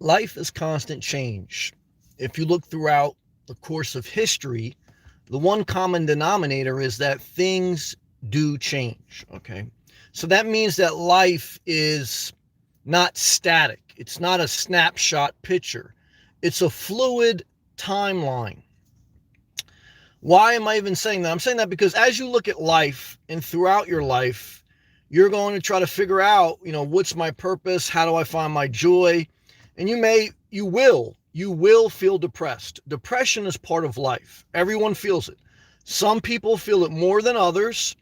Life is constant change. If you look throughout the course of history, the one common denominator is that things do change. Okay. So that means that life is not static, it's not a snapshot picture, it's a fluid timeline. Why am I even saying that? I'm saying that because as you look at life and throughout your life, you're going to try to figure out, what's my purpose? How do I find my joy? And you will feel depressed. Depression is part of life. Everyone feels it. Some people feel it more than others,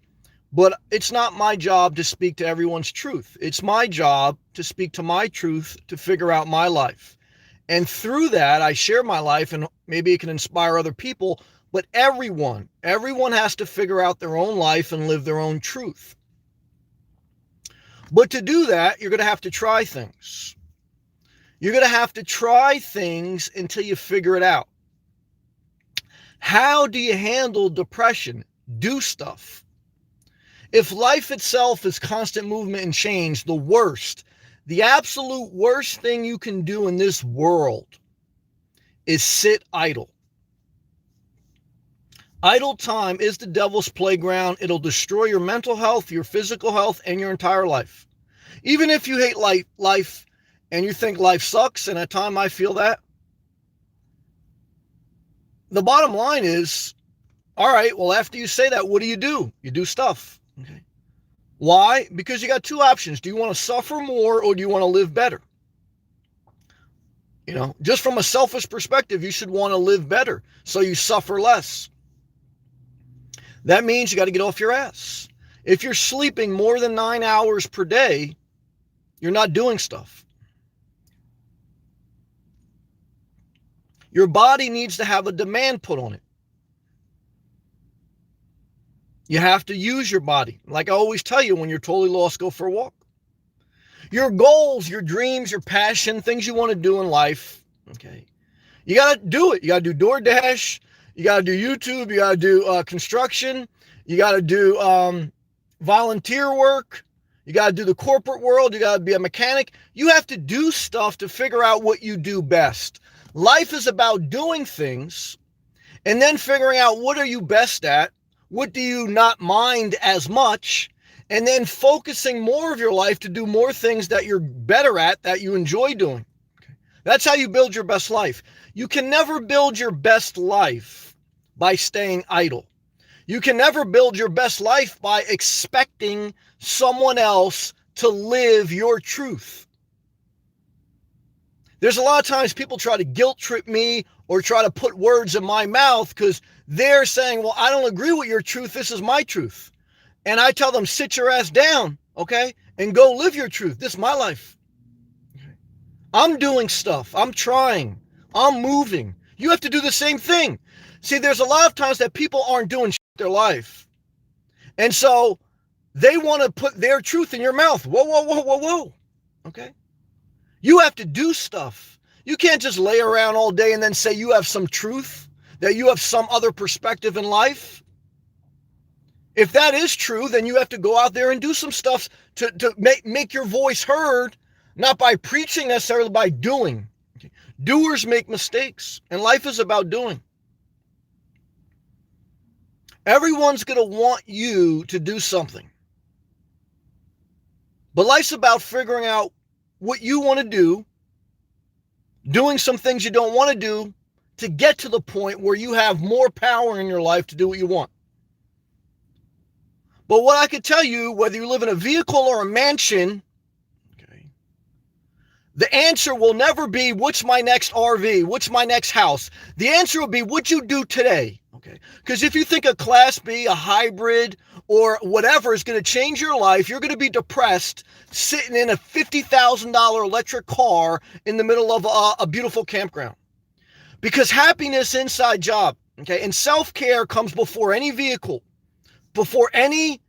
but it's not my job to speak to everyone's truth. It's my job to speak to my truth, to figure out my life. And through that, I share my life, and maybe it can inspire other people, but everyone has to figure out their own life and live their own truth. But to do that, you're going to have to try things. You're going to have to try things until you figure it out. How do you handle depression? Do stuff. If life itself is constant movement and change, the absolute worst thing you can do in this world is sit idle. Idle time is the devil's playground. It'll destroy your mental health, your physical health, and your entire life. Even if you hate life and you think life sucks, and at times I feel that, the bottom line is, all right, well, after you say that, what do? You do stuff. Okay. Why? Because you got two options. Do you want to suffer more or do you want to live better? Just from a selfish perspective, you should want to live better so you suffer less. That means you got to get off your ass. If you're sleeping more than 9 hours per day, you're not doing stuff. Your body needs to have a demand put on it. You have to use your body. Like I always tell you, when you're totally lost, go for a walk. Your goals, your dreams, your passion, things you want to do in life, okay, you got to do it. You got to do DoorDash. You got to do YouTube. You got to do construction. You got to do volunteer work. You got to do the corporate world. You got to be a mechanic. You have to do stuff to figure out what you do best. Life is about doing things and then figuring out what are you best at, what do you not mind as much, and then focusing more of your life to do more things that you're better at, that you enjoy doing. Okay. That's how you build your best life. You can never build your best life by staying idle. You can never build your best life by expecting someone else to live your truth. There's a lot of times people try to guilt trip me or try to put words in my mouth because they're saying, well, I don't agree with your truth. This is my truth. And I tell them, sit your ass down, okay? And go live your truth. This is my life. I'm doing stuff. I'm trying. I'm moving. You have to do the same thing. See, there's a lot of times that people aren't doing shit in their life. And so they want to put their truth in your mouth. Whoa, whoa, whoa, whoa, whoa. Okay? You have to do stuff. You can't just lay around all day and then say you have some truth, that you have some other perspective in life. If that is true, then you have to go out there and do some stuff to make your voice heard, not by preaching necessarily, by doing. Okay. Doers make mistakes, and life is about doing. Everyone's going to want you to do something. But life's about figuring out what you want to do, doing some things you don't want to do to get to the point where you have more power in your life to do what you want. But what I could tell you, whether you live in a vehicle or a mansion, okay, the answer will never be, what's my next RV? What's my next house? The answer will be, what you do today. Okay, because if you think a Class B, a hybrid, or whatever is going to change your life, you're going to be depressed sitting in a $50,000 electric car in the middle of a beautiful campground. Because happiness inside job, okay, and self-care comes before any vehicle, before any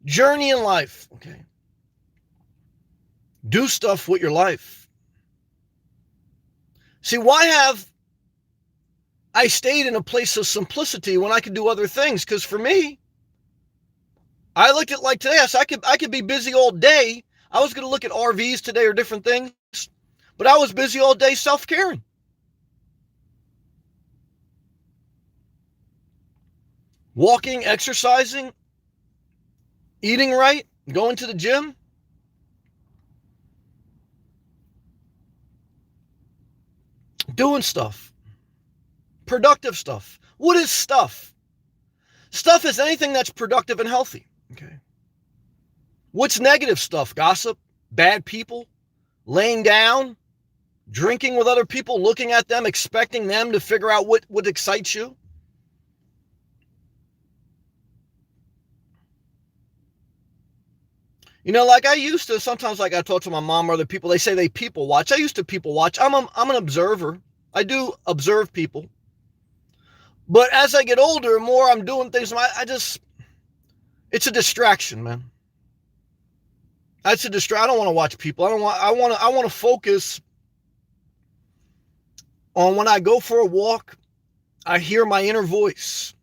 journey in life, okay? Do stuff with your life. See, why have I stayed in a place of simplicity when I could do other things? Because for me, I looked at like today, I said I could be busy all day. I was going to look at RVs today or different things, But I was busy all day self-caring. Walking, exercising, eating right, going to the gym. Doing stuff. Productive stuff. What is stuff? Stuff is anything that's productive and healthy. Okay. What's negative stuff? Gossip, bad people, laying down, drinking with other people, looking at them, expecting them to figure out what excites you. You know, like I used to, sometimes like I talk to my mom or other people, they say they people watch. I used to people watch. I'm an observer. I do observe people. But as I get older, more I'm doing things, it's a distraction, man. That's a distraction. I don't want to watch people. I want to focus on when I go for a walk, I hear my inner voice.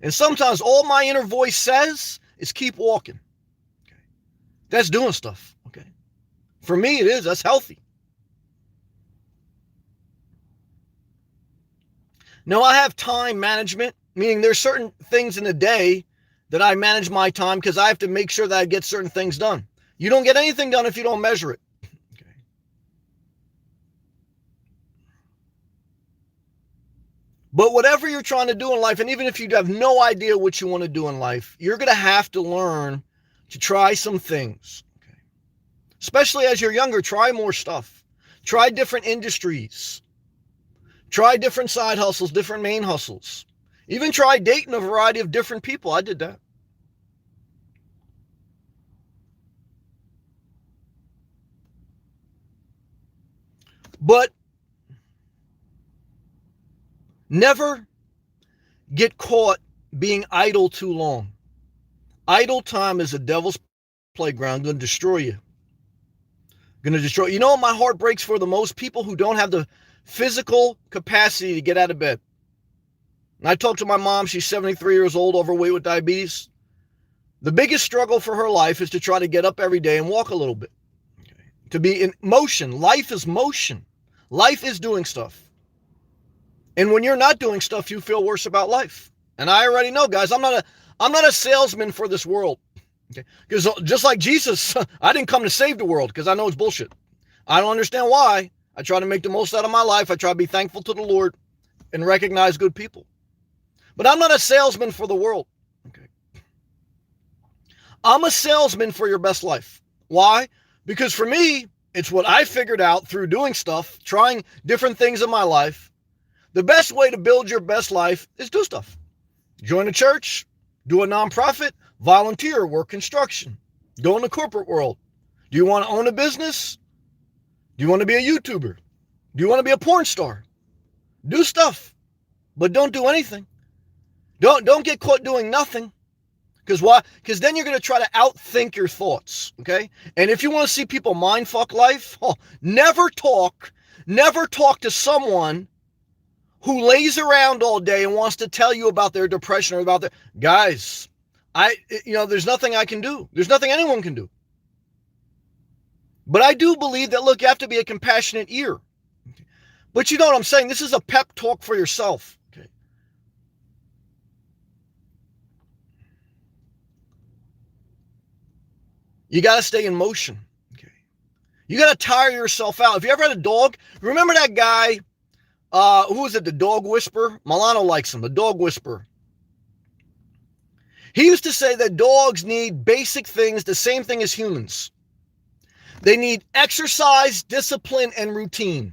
And sometimes all my inner voice says is keep walking. Okay. That's doing stuff. Okay. For me, it is. That's healthy. Now, I have time management, meaning there's certain things in the day that I manage my time because I have to make sure that I get certain things done. You don't get anything done if you don't measure it. Okay. But whatever you're trying to do in life, and even if you have no idea what you want to do in life, you're going to have to learn to try some things. Okay. Especially as you're younger, try more stuff. Try different industries. Try different side hustles, different main hustles. Even try dating a variety of different people. I did that. But never get caught being idle too long. Idle time is a devil's playground, going to destroy you. Going to destroy. You know what my heart breaks for the most? People who don't have the physical capacity to get out of bed. And I talked to my mom. She's 73 years old, overweight with diabetes. The biggest struggle for her life is to try to get up every day and walk a little bit. Okay. To be in motion. Life is motion. Life is doing stuff. And when you're not doing stuff, you feel worse about life. And I already know, guys, I'm not a salesman for this world. Okay? Because just like Jesus, I didn't come to save the world because I know it's bullshit. I don't understand why. I try to make the most out of my life. I try to be thankful to the Lord and recognize good people. But I'm not a salesman for the world. Okay. I'm a salesman for your best life. Why? Because for me, it's what I figured out through doing stuff, trying different things in my life. The best way to build your best life is do stuff. Join a church, do a nonprofit, volunteer, work construction, go in the corporate world. Do you want to own a business? Do you want to be a YouTuber? Do you want to be a porn star? Do stuff, but don't do anything. Don't get caught doing nothing. Because why? Because then you're going to try to outthink your thoughts, okay? And if you want to see people mind fuck life, never talk to someone who lays around all day and wants to tell you about their depression or about their... Guys, there's nothing I can do. There's nothing anyone can do. But I do believe that, look, you have to be a compassionate ear. But you know what I'm saying? This is a pep talk for yourself. Okay. You got to stay in motion. Okay. You got to tire yourself out. If you ever had a dog, remember that guy, who was it, the dog whisperer? Milano likes him, the dog whisperer. He used to say that dogs need basic things, the same thing as humans. They need exercise, discipline, and routine.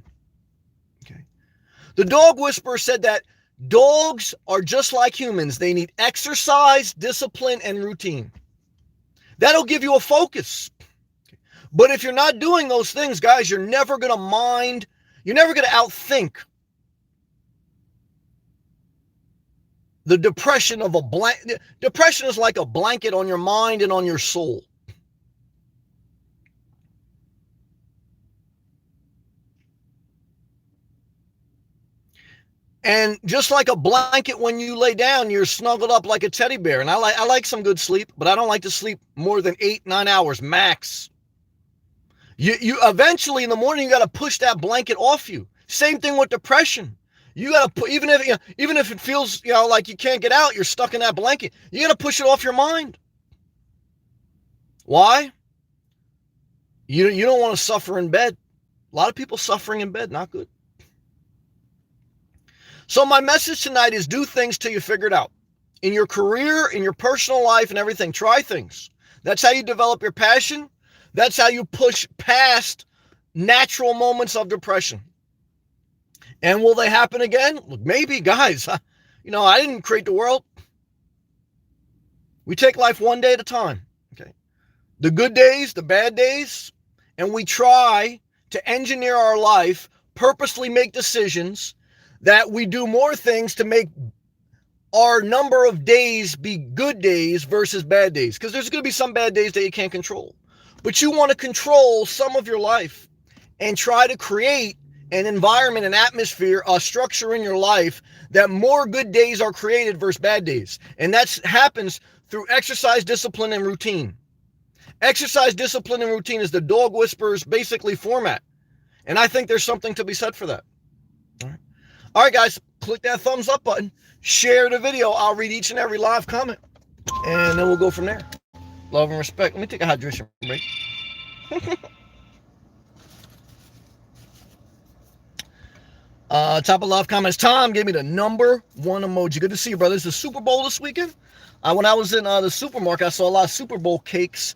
Okay. The dog whisperer said that dogs are just like humans. They need exercise, discipline, and routine. That'll give you a focus. Okay. But if you're not doing those things, guys, you're never going to outthink the depression of depression is like a blanket on your mind and on your soul. And just like a blanket, when you lay down, you're snuggled up like a teddy bear. And I like some good sleep, but I don't like to sleep more than 8-9 hours max. You eventually in the morning, you got to push that blanket off you. Same thing with depression. You got to put, even if it feels, like you can't get out, you're stuck in that blanket. You got to push it off your mind. Why? You don't want to suffer in bed. A lot of people suffering in bed, not good. So my message tonight is do things till you figure it out. In your career, in your personal life and everything, try things. That's how you develop your passion. That's how you push past natural moments of depression. And will they happen again? Maybe, guys. I didn't create the world. We take life one day at a time. Okay. The good days, the bad days, and we try to engineer our life, purposely make decisions that we do more things to make our number of days be good days versus bad days. Because there's going to be some bad days that you can't control. But you want to control some of your life and try to create an environment, an atmosphere, a structure in your life that more good days are created versus bad days. And that happens through exercise, discipline, and routine. Exercise, discipline, and routine is the dog whisperers basically format. And I think there's something to be said for that. All right, guys, click that thumbs up button. Share the video. I'll read each and every live comment. And then we'll go from there. Love and respect. Let me take a hydration break. Top of live comments. Tom gave me the #1 emoji. Good to see you, brother. It's the Super Bowl this weekend. When I was in the supermarket, I saw a lot of Super Bowl cakes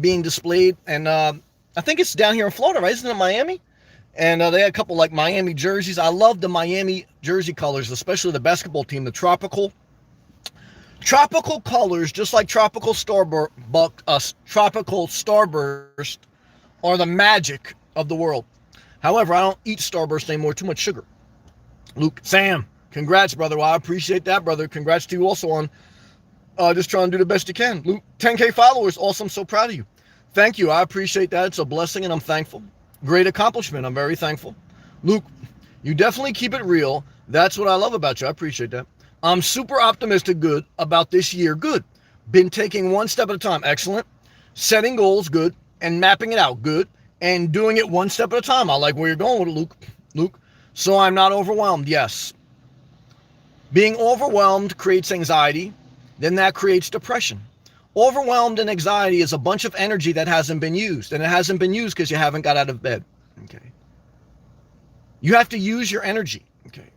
being displayed. And I think it's down here in Florida, right? Isn't it Miami? And they had a couple like Miami jerseys. I love the Miami jersey colors, especially the basketball team, the tropical colors, just like tropical Starburst are the magic of the world. However, I don't eat Starburst anymore. Too much sugar. Luke, Sam, congrats, brother. Well, I appreciate that, brother. Congrats to you also on just trying to do the best you can. Luke, 10K followers. Awesome. So proud of you. Thank you. I appreciate that. It's a blessing and I'm thankful. Great accomplishment. I'm very thankful. Luke, you definitely keep it real. That's what I love about you. I appreciate that. I'm super optimistic. Good about this year. Good. Been taking one step at a time. Excellent. Setting goals. Good. And mapping it out. Good. And doing it one step at a time. I like where you're going with it, Luke. So I'm not overwhelmed. Yes. Being overwhelmed creates anxiety. Then that creates depression. Overwhelmed and anxiety is a bunch of energy that hasn't been used. And it hasn't been used because you haven't got out of bed. Okay. You have to use your energy. Okay.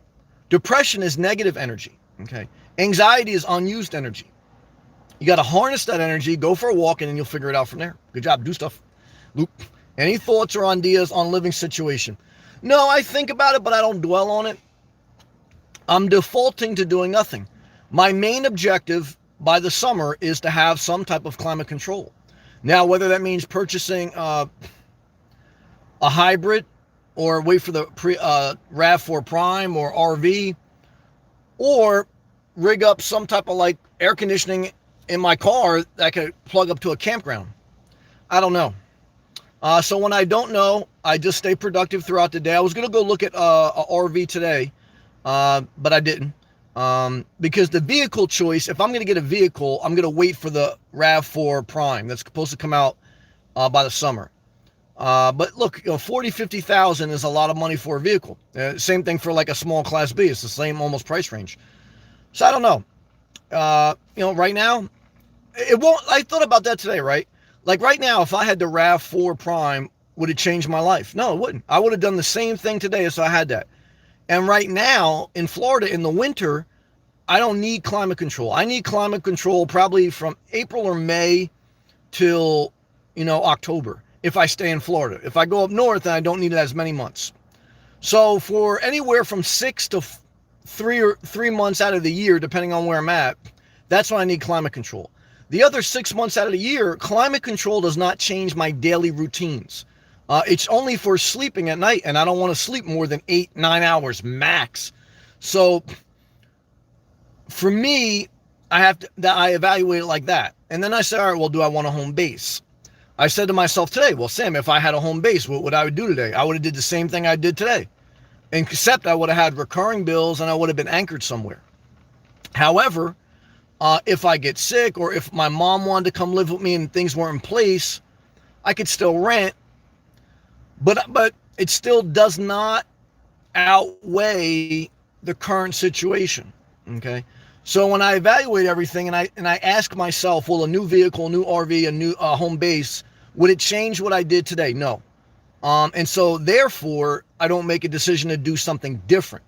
Depression is negative energy. Okay. Anxiety is unused energy. You got to harness that energy, go for a walk, and then you'll figure it out from there. Good job. Do stuff. Luke, any thoughts or ideas on living situation? No, I think about it, but I don't dwell on it. I'm defaulting to doing nothing. My main objective by the summer is to have some type of climate control. Now, whether that means purchasing a hybrid or wait for the RAV4 Prime or RV, or rig up some type of like air conditioning in my car that I could plug up to a campground. I don't know. So when I don't know, I just stay productive throughout the day. I was going to go look at a RV today, but I didn't. Because the vehicle choice, if I'm going to get a vehicle, I'm going to wait for the RAV4 Prime that's supposed to come out by the summer. But look, 40, 50,000 is a lot of money for a vehicle. Same thing for like a small Class B. It's the same almost price range. So I don't know. Right now, it won't. I thought about that today, right? Like right now, if I had the RAV4 Prime, would it change my life? No, it wouldn't. I would have done the same thing today if I had that. And right now in Florida in the winter, I don't need climate control. I need climate control probably from April or May till, October if I stay in Florida. If I go up north, then I don't need it as many months. So for anywhere from 6 to 3 months out of the year, depending on where I'm at, that's when I need climate control. The other 6 months out of the year, climate control does not change my daily routines. It's only for sleeping at night, and I don't want to sleep more than 8-9 hours max. So for me, I evaluate it like that. And then I say, all right, well, do I want a home base? I said to myself today, well, Sam, if I had a home base, what would I do today? I would have did the same thing I did today, except I would have had recurring bills and I would have been anchored somewhere. However, if I get sick or if my mom wanted to come live with me and things weren't in place, I could still rent But it still does not outweigh the current situation. Okay. So when I evaluate everything and I ask myself, will a new vehicle, a new RV, a new home base, would it change what I did today? No. And so therefore, I don't make a decision to do something different.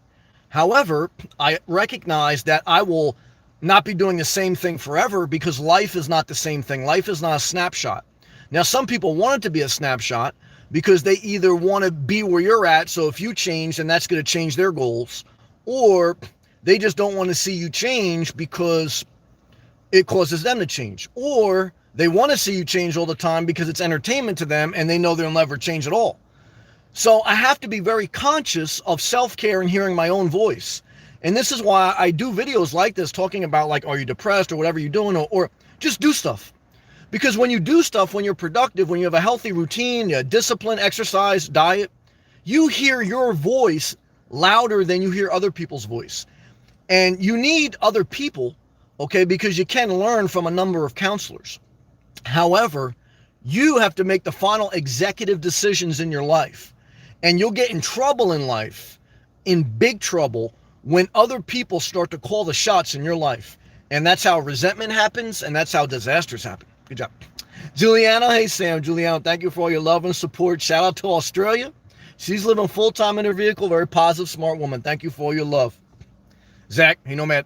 However, I recognize that I will not be doing the same thing forever because life is not the same thing. Life is not a snapshot. Now, some people want it to be a snapshot because they either want to be where you're at. So if you change, then that's going to change their goals, or they just don't want to see you change because it causes them to change, or they want to see you change all the time because it's entertainment to them and they know they'll never change at all. So I have to be very conscious of self-care and hearing my own voice. And this is why I do videos like this talking about, like, are you depressed or whatever you're doing, or just do stuff. Because when you do stuff, when you're productive, when you have a healthy routine, discipline, exercise, diet, you hear your voice louder than you hear other people's voice. And you need other people, okay, because you can learn from a number of counselors. However, you have to make the final executive decisions in your life. And you'll get in trouble in life, in big trouble, when other people start to call the shots in your life. And that's how resentment happens, and that's how disasters happen. Good job. Juliana, hey Sam. Juliana, thank you for all your love and support. Shout out to Australia. She's living full-time in her vehicle. Very positive, smart woman. Thank you for all your love. Zach, hey Nomad.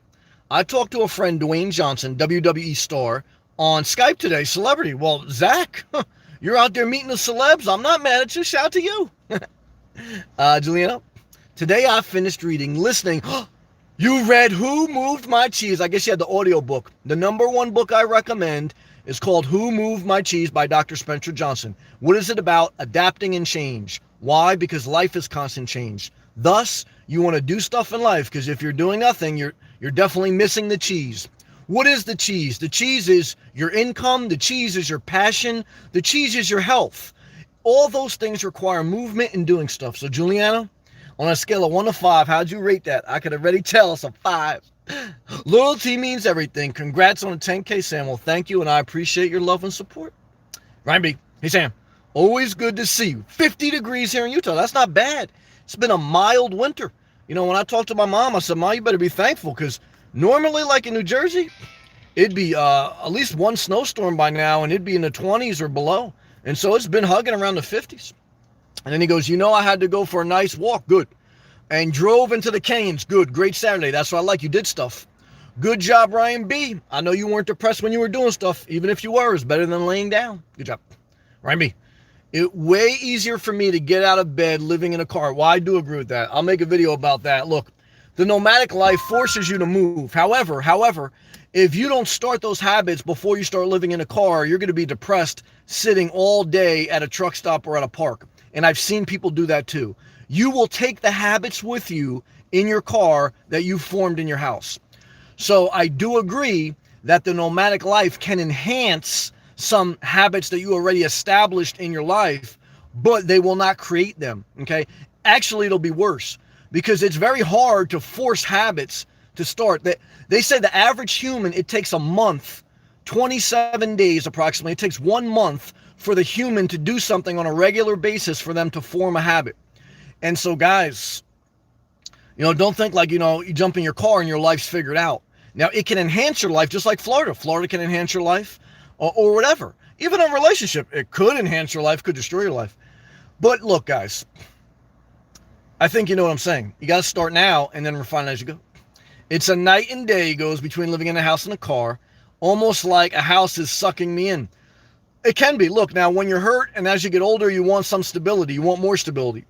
I talked to a friend, Dwayne Johnson, WWE star, on Skype today. Celebrity. Well, Zach, you're out there meeting the celebs. I'm not mad at you. Shout out to you. Juliana, today I finished listening. You read Who Moved My Cheese? I guess you had the audio book. The number one book I recommend is called Who Moved My Cheese by Dr. Spencer Johnson. What is it about? Adapting and change. Why? Because life is constant change. Thus, you want to do stuff in life, because if you're doing nothing, you're definitely missing the cheese. What is the cheese? The cheese is your income. The cheese is your passion. The cheese is your health. All those things require movement and doing stuff. So, Juliana, on a scale of 1 to 5, how'd you rate that? I could already tell it's a 5. Loyalty means everything. Congrats on a 10K, Sam. Well, thank you, and I appreciate your love and support. Ryan B. Hey, Sam. Always good to see you. 50 degrees here in Utah. That's not bad. It's been a mild winter. You know, when I talked to my mom, I said, Mom, you better be thankful, because normally, like in New Jersey, it'd be at least one snowstorm by now, and it'd be in the 20s or below. And so it's been hugging around the 50s. And then he goes, I had to go for a nice walk. Good. And drove into the canyons. Good. Great Saturday. That's what I like. You did stuff. Good job, Ryan B. I know you weren't depressed when you were doing stuff. Even if you were, it's better than laying down. Good job. Ryan B. It's way easier for me to get out of bed living in a car. Well, I do agree with that. I'll make a video about that. Look, the nomadic life forces you to move. However, if you don't start those habits before you start living in a car, you're going to be depressed sitting all day at a truck stop or at a park. And I've seen people do that too. You will take the habits with you in your car that you formed in your house. So I do agree that the nomadic life can enhance some habits that you already established in your life, but they will not create them, okay? Actually, it'll be worse, because it's very hard to force habits to start. They say the average human, it takes a month, 27 days approximately. It takes 1 month for the human to do something on a regular basis for them to form a habit. And so, guys, don't think like, you jump in your car and your life's figured out. Now, it can enhance your life just like Florida. Florida can enhance your life or whatever. Even a relationship, it could enhance your life, could destroy your life. But look, guys, I think you know what I'm saying. You got to start now and then refine as you go. It's a night and day goes between living in a house and a car, almost like a house is sucking me in. It can be. Look, now, when you're hurt and as you get older, you want some stability. You want more stability.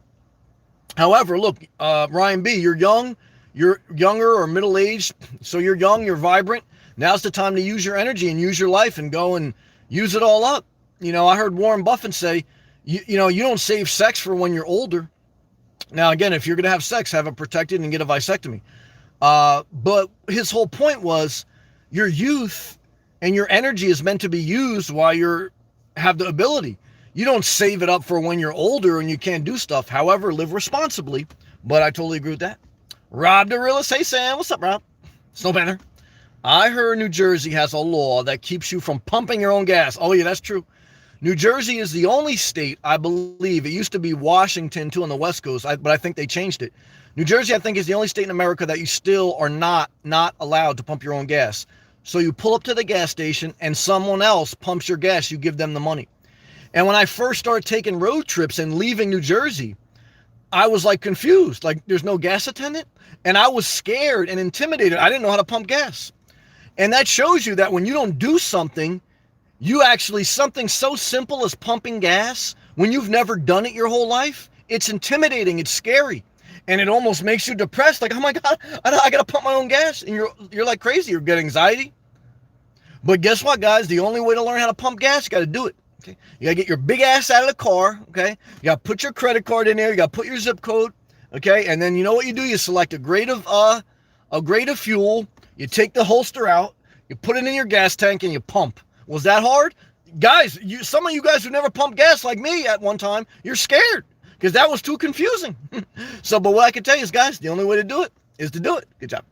However, look, Ryan B., you're young, you're younger or middle-aged, so you're young, you're vibrant. Now's the time to use your energy and use your life and go and use it all up. I heard Warren Buffett say, you don't save sex for when you're older. Now, again, if you're going to have sex, have it protected and get a vasectomy. But his whole point was your youth and your energy is meant to be used while have the ability. You don't save it up for when you're older and you can't do stuff. However, live responsibly. But I totally agree with that. Rob the realist. Hey, Sam. What's up, Rob? Snow Banner. I heard New Jersey has a law that keeps you from pumping your own gas. Oh, yeah, that's true. New Jersey is the only state, I believe, it used to be Washington too on the West Coast, but I think they changed it. New Jersey, I think, is the only state in America that you still are not allowed to pump your own gas. So you pull up to the gas station and someone else pumps your gas, you give them the money. And when I first started taking road trips and leaving New Jersey, I was like confused, like there's no gas attendant. And I was scared and intimidated. I didn't know how to pump gas. And that shows you that when you don't do something, you actually, something so simple as pumping gas, when you've never done it your whole life, it's intimidating, it's scary. And it almost makes you depressed, like, oh my God, I gotta pump my own gas. And you're like crazy, you get anxiety. But guess what, guys? The only way to learn how to pump gas, you gotta do it. Okay? You gotta get your big ass out of the car, okay? You gotta put your credit card in there, you gotta put your zip code, okay? And then you know what you do? You select a grade of fuel, you take the holster out, you put it in your gas tank, and you pump. Was that hard? Guys, some of you guys who never pumped gas like me at one time, you're scared because that was too confusing. So, but what I can tell you is, guys, the only way to do it is to do it. Good job.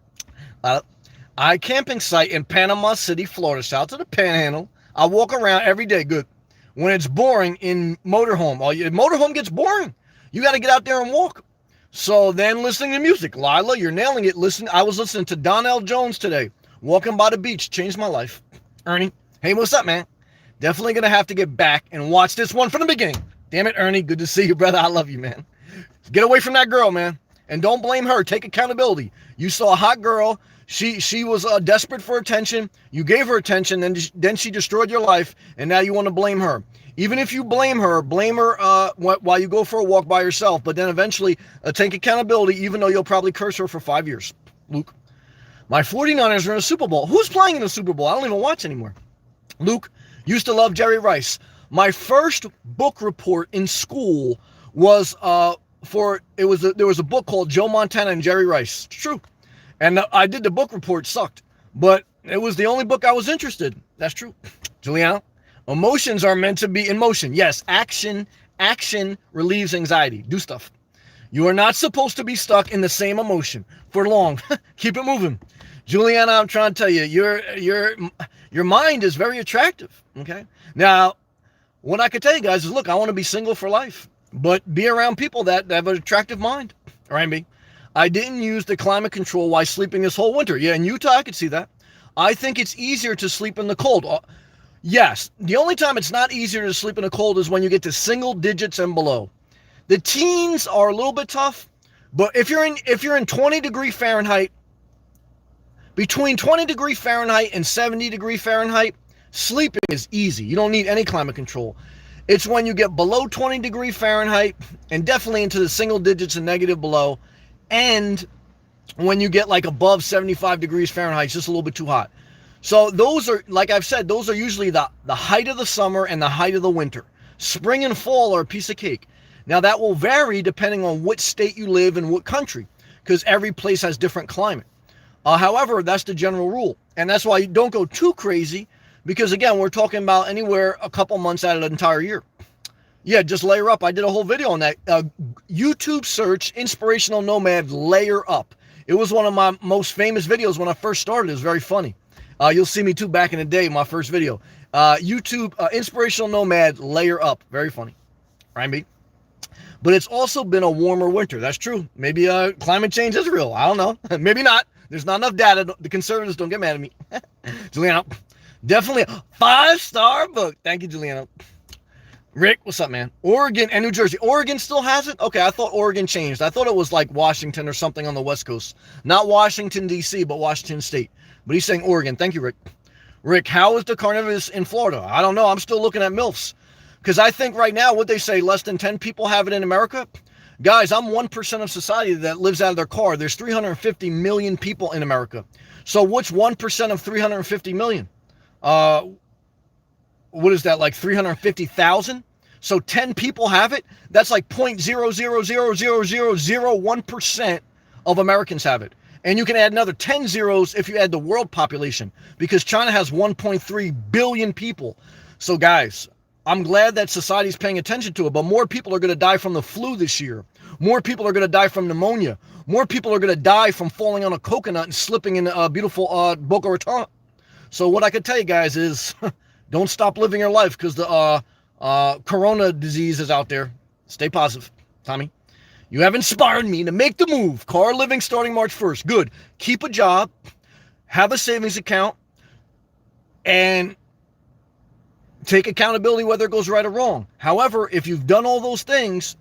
Camping site in Panama City, Florida. Shout out to the Panhandle. I walk around every day. Good. When it's boring in motorhome, motorhome gets boring. You got to get out there and walk. So then listening to music. Lila, you're nailing it. I was listening to Donell Jones today. Walking by the beach. Changed my life. Ernie. Hey, what's up, man? Definitely going to have to get back and watch this one from the beginning. Damn it, Ernie. Good to see you, brother. I love you, man. Get away from that girl, man. And don't blame her. Take accountability. You saw a hot girl. She was desperate for attention. You gave her attention. Then she destroyed your life. And now you want to blame her. Even if you blame her while you go for a walk by yourself. But then eventually take accountability, even though you'll probably curse her for 5 years. Luke. My 49ers are in a Super Bowl. Who's playing in the Super Bowl? I don't even watch anymore. Luke, used to love Jerry Rice. My first book report in school was there was a book called Joe Montana and Jerry Rice. It's true. And I did the book report, sucked. But it was the only book I was interested in. That's true. Juliana, emotions are meant to be in motion. Yes, action relieves anxiety. Do stuff. You are not supposed to be stuck in the same emotion for long. Keep it moving. Juliana, I'm trying to tell you, your mind is very attractive, okay? Now, what I could tell you guys is, look, I want to be single for life, but be around people that have an attractive mind, all right? I didn't use the climate control while sleeping this whole winter. Yeah, in Utah, I could see that. I think it's easier to sleep in the cold. Yes, the only time it's not easier to sleep in the cold is when you get to single digits and below. The teens are a little bit tough, but if you're in 20-degree Fahrenheit, between 20-degree Fahrenheit and 70-degree Fahrenheit, sleeping is easy. You don't need any climate control. It's when you get below 20-degree Fahrenheit and definitely into the single digits and negative below, and when you get like above 75 degrees Fahrenheit, it's just a little bit too hot. So those are, like I've said, those are usually the height of the summer and the height of the winter. Spring and fall are a piece of cake. Now that will vary depending on what state you live in, what country, because every place has different climate. However, that's the general rule. And that's why you don't go too crazy, because again, we're talking about anywhere a couple months out of the entire year. Yeah, just layer up. I did a whole video on that. YouTube search Inspirational Nomad Layer Up. It was one of my most famous videos when I first started. It was very funny. You'll see me too back in the day, my first video. YouTube Inspirational Nomad Layer Up. Very funny. Right, but it's also been a warmer winter. That's true. Maybe climate change is real. I don't know. Maybe not. There's not enough data. The conservatives don't get mad at me. Juliana, definitely a 5-star book. Thank you, Juliana. Rick, what's up, man? Oregon and New Jersey. Oregon still has it? Okay, I thought Oregon changed. I thought it was like Washington or something on the West Coast. Not Washington, D.C., but Washington State. But he's saying Oregon. Thank you, Rick. Rick, how is the carnivorous in Florida? I don't know. I'm still looking at MILFs. Because I think right now, what they say, less than 10 people have it in America. Guys, I'm 1% of society that lives out of their car. There's 350 million people in America. So what's 1% of 350 million? What is that, like 350,000? So 10 people have it. That's like 0.0000001% of Americans have it. And you can add another 10 zeros if you add the world population, because China has 1.3 billion people. So guys, I'm glad that society's paying attention to it, but more people are going to die from the flu this year. More people are going to die from pneumonia. More people are going to die from falling on a coconut and slipping in beautiful Boca Raton. So what I can tell you guys is don't stop living your life, because the Corona disease is out there. Stay positive, Tommy. You have inspired me to make the move. Car living starting March 1st. Good. Keep a job, have a savings account, and take accountability whether it goes right or wrong. However, if you've done all those things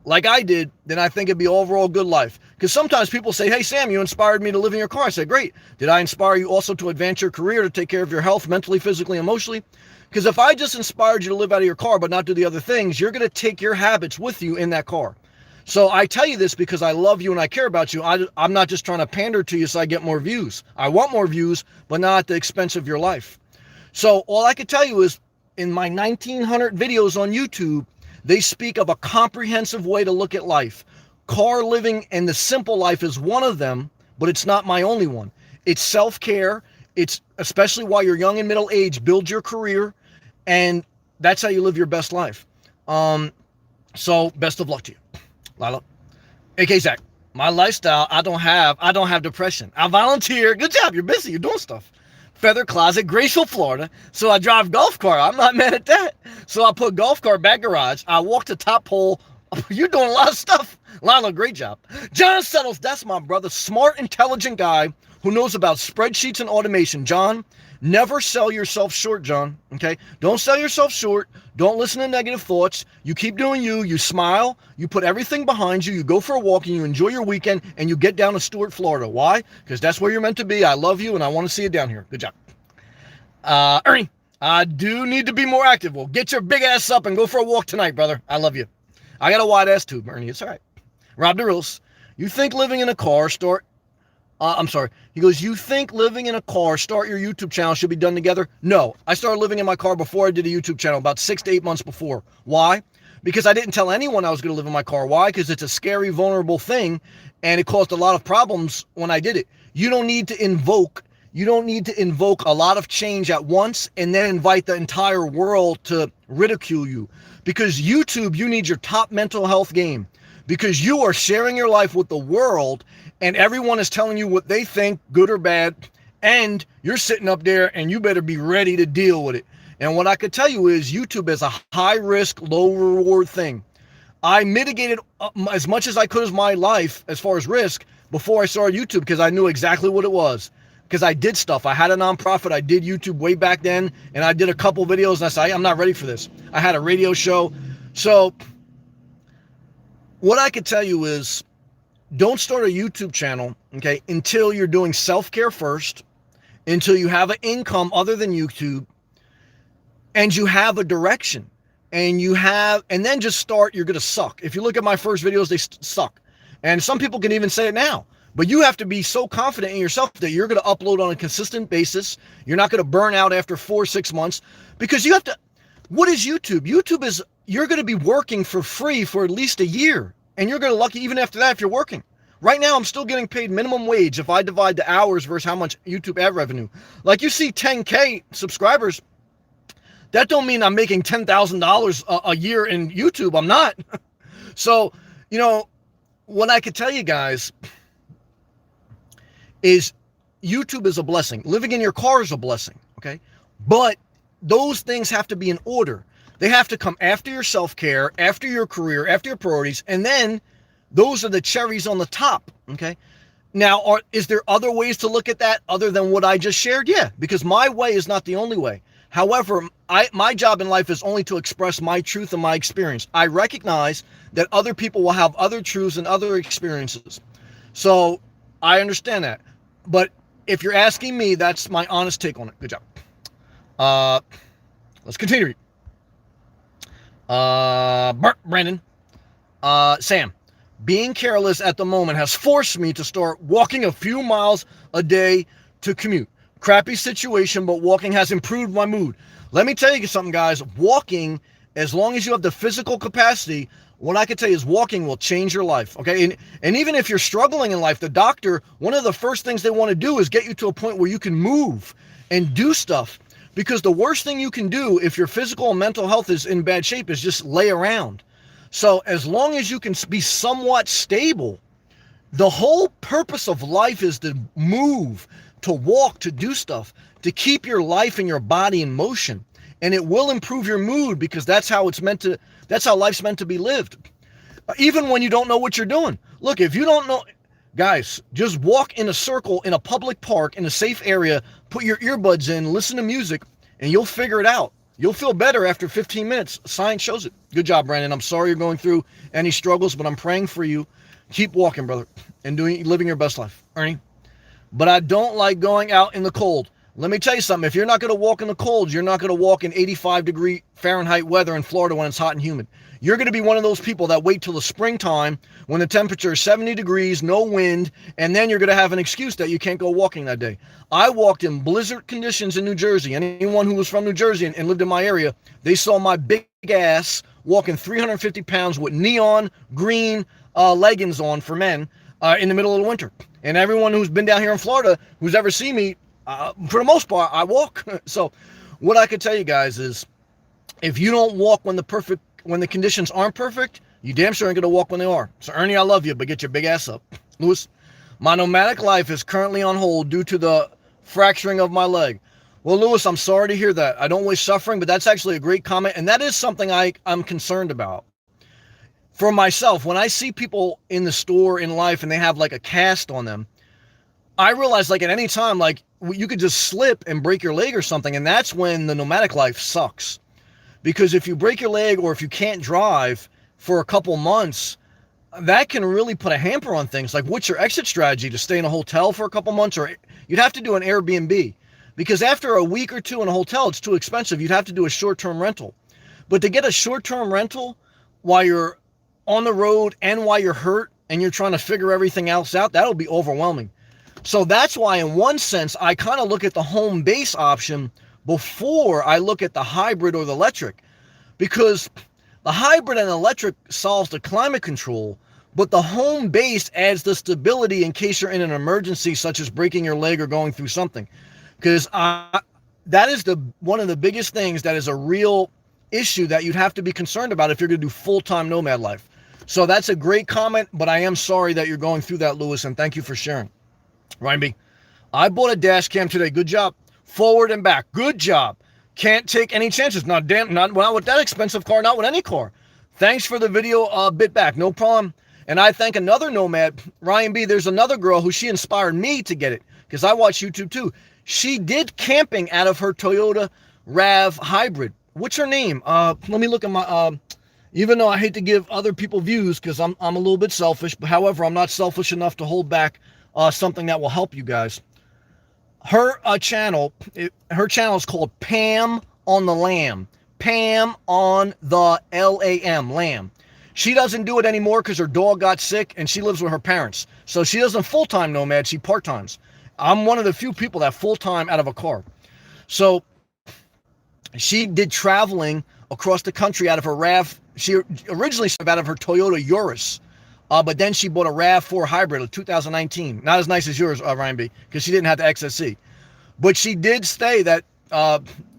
like I did, then I think it'd be overall good life. Because sometimes people say, hey, Sam, you inspired me to live in your car. I say, great. Did I inspire you also to advance your career, to take care of your health mentally, physically, emotionally? Because if I just inspired you to live out of your car but not do the other things, you're going to take your habits with you in that car. So I tell you this because I love you and I care about you. I'm not just trying to pander to you so I get more views. I want more views, but not at the expense of your life. So all I can tell you is in my 1,900 videos on YouTube, they speak of a comprehensive way to look at life. Car living and the simple life is one of them, but it's not my only one. It's self-care. It's especially while you're young and middle age, build your career, and that's how you live your best life. So best of luck to you. Lila. AK Zach, my lifestyle, I don't have depression. I volunteer. Good job. You're busy. You're doing stuff. Feather Closet, Graceville, Florida. So I drive golf car. I'm not mad at that. So I put golf car back garage. I walk to top pole. You're doing a lot of stuff. Lila, great job. John Settles, that's my brother. Smart, intelligent guy who knows about spreadsheets and automation. John, never sell yourself short, John. Okay? Don't sell yourself short. Don't listen to negative thoughts. You keep doing you. You smile. You put everything behind you. You go for a walk and you enjoy your weekend and you get down to Stuart, Florida. Why? Because that's where you're meant to be. I love you and I want to see you down here. Good job. Ernie, I do need to be more active. Well, get your big ass up and go for a walk tonight, brother. I love you. I got a wide ass tube, Ernie. It's all right. Rob DeRills, you think living in a car, He goes, you think living in a car, start your YouTube channel should be done together? No, I started living in my car before I did a YouTube channel, about 6 to 8 months before. Why? Because I didn't tell anyone I was going to live in my car. Why? Because it's a scary, vulnerable thing, and it caused a lot of problems when I did it. You don't need to invoke a lot of change at once and then invite the entire world to ridicule you. Because YouTube, you need your top mental health game. Because you are sharing your life with the world and everyone is telling you what they think, good or bad, and you're sitting up there and you better be ready to deal with it. And what I could tell you is YouTube is a high risk, low reward thing. I mitigated as much as I could as my life as far as risk before I started YouTube because I knew exactly what it was. Because I did stuff. I had a nonprofit. I did YouTube way back then, and I did a couple videos, and I said, I'm not ready for this. I had a radio show. So what I could tell you is don't start a YouTube channel, okay, until you're doing self-care first, until you have an income other than YouTube, and you have a direction, and then just start. You're going to suck. If you look at my first videos, they suck. And some people can even say it now. But you have to be so confident in yourself that you're going to upload on a consistent basis. You're not going to burn out after 4 or 6 months because you have to. What is YouTube? YouTube is you're going to be working for free for at least a year. And you're going to lucky even after that if you're working. Right now, I'm still getting paid minimum wage if I divide the hours versus how much YouTube ad revenue. Like you see 10K subscribers. That don't mean I'm making $10,000 a year in YouTube. I'm not. So, what I could tell you guys is YouTube is a blessing. Living in your car is a blessing, okay? But those things have to be in order. They have to come after your self-care, after your career, after your priorities, and then those are the cherries on the top, okay? Now, is there other ways to look at that other than what I just shared? Yeah, because my way is not the only way. However, my job in life is only to express my truth and my experience. I recognize that other people will have other truths and other experiences. So I understand that. But if you're asking me, that's my honest take on it. Good job. Let's continue. Brandon. Sam. Being careless at the moment has forced me to start walking a few miles a day to commute. Crappy situation, but walking has improved my mood. Let me tell you something, guys. Walking, as long as you have the physical capacity, what I can tell you is walking will change your life, okay? And even if you're struggling in life, the doctor, one of the first things they want to do is get you to a point where you can move and do stuff. Because the worst thing you can do if your physical and mental health is in bad shape is just lay around. So as long as you can be somewhat stable, the whole purpose of life is to move, to walk, to do stuff, to keep your life and your body in motion. and it will improve your mood, because that's how life's meant to be lived. Even when you don't know what you're doing. Look, if you don't know, guys, just walk in a circle in a public park in a safe area, put your earbuds in, listen to music, and you'll figure it out. You'll feel better after 15 minutes. Science shows it. Good job, Brandon. I'm sorry you're going through any struggles, but I'm praying for you. Keep walking, brother, and living your best life. Ernie? But I don't like going out in the cold. Let me tell you something. If you're not going to walk in the cold, you're not going to walk in 85-degree Fahrenheit weather in Florida when it's hot and humid. You're going to be one of those people that wait till the springtime when the temperature is 70 degrees, no wind, and then you're going to have an excuse that you can't go walking that day. I walked in blizzard conditions in New Jersey. Anyone who was from New Jersey and lived in my area, they saw my big ass walking 350 pounds with neon green leggings on for men in the middle of the winter. And everyone who's been down here in Florida, who's ever seen me, for the most part, I walk. So what I could tell you guys is, if you don't walk when the conditions aren't perfect, you damn sure ain't going to walk when they are. So Ernie, I love you, but get your big ass up. Lewis, my nomadic life is currently on hold due to the fracturing of my leg. Well, Lewis, I'm sorry to hear that. I don't wish suffering, but that's actually a great comment. And that is something I'm concerned about. For myself, when I see people in the store in life and they have like a cast on them, I realize like at any time, like you could just slip and break your leg or something. And that's when the nomadic life sucks. Because if you break your leg or if you can't drive for a couple months, that can really put a hamper on things. Like, what's your exit strategy? To stay in a hotel for a couple months? Or you'd have to do an Airbnb. Because after a week or two in a hotel, it's too expensive. You'd have to do a short-term rental. But to get a short-term rental while you're on the road and while you're hurt and you're trying to figure everything else out, that'll be overwhelming. So that's why, in one sense, I kind of look at the home base option before I look at the hybrid or the electric, because the hybrid and electric solves the climate control, but the home base adds the stability in case you're in an emergency, such as breaking your leg or going through something. Because that is one of the biggest things that is a real issue that you'd have to be concerned about if you're going to do full-time nomad life. So that's a great comment, but I am sorry that you're going through that, Lewis, and thank you for sharing. Ryan B, I bought a dash cam today. Good job. Forward and back. Good job. Can't take any chances. Not with that expensive car, not with any car. Thanks for the video bit back. No problem. And I thank another nomad, Ryan B. There's another girl who she inspired me to get it, because I watch YouTube too. She did camping out of her Toyota RAV hybrid. What's her name? Let me look at my even though I hate to give other people views because I'm a little bit selfish, but however, I'm not selfish enough to hold back something that will help you guys. Her channel is called Pam on the Lam. Pam on the Lam, Lamb. She doesn't do it anymore because her dog got sick and she lives with her parents. So she doesn't full-time nomad, she part-times. I'm one of the few people that full-time out of a car. So she did traveling across the country out of her RAV. She originally started out of her Toyota Yaris. But then she bought a RAV4 hybrid of 2019. Not as nice as yours, Ryan B, because she didn't have the XSC. But she did say that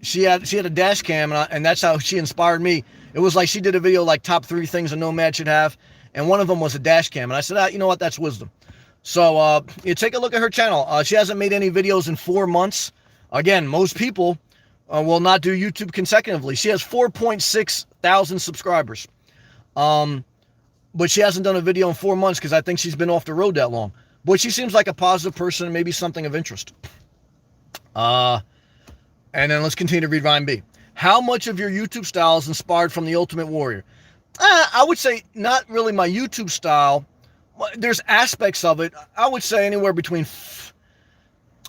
she had a dash cam, and that's how she inspired me. It was like she did a video like top 3 things a nomad should have, and one of them was a dash cam. And I said, you know what, that's wisdom. So you take a look at her channel. She hasn't made any videos in 4 months. Again, most people will not do YouTube consecutively. She has 4.6 thousand subscribers. But she hasn't done a video in 4 months because I think she's been off the road that long. But she seems like a positive person and maybe something of interest. And then let's continue to read Ryan B. How much of your YouTube style is inspired from The Ultimate Warrior? I would say not really my YouTube style. There's aspects of it. I would say anywhere between 5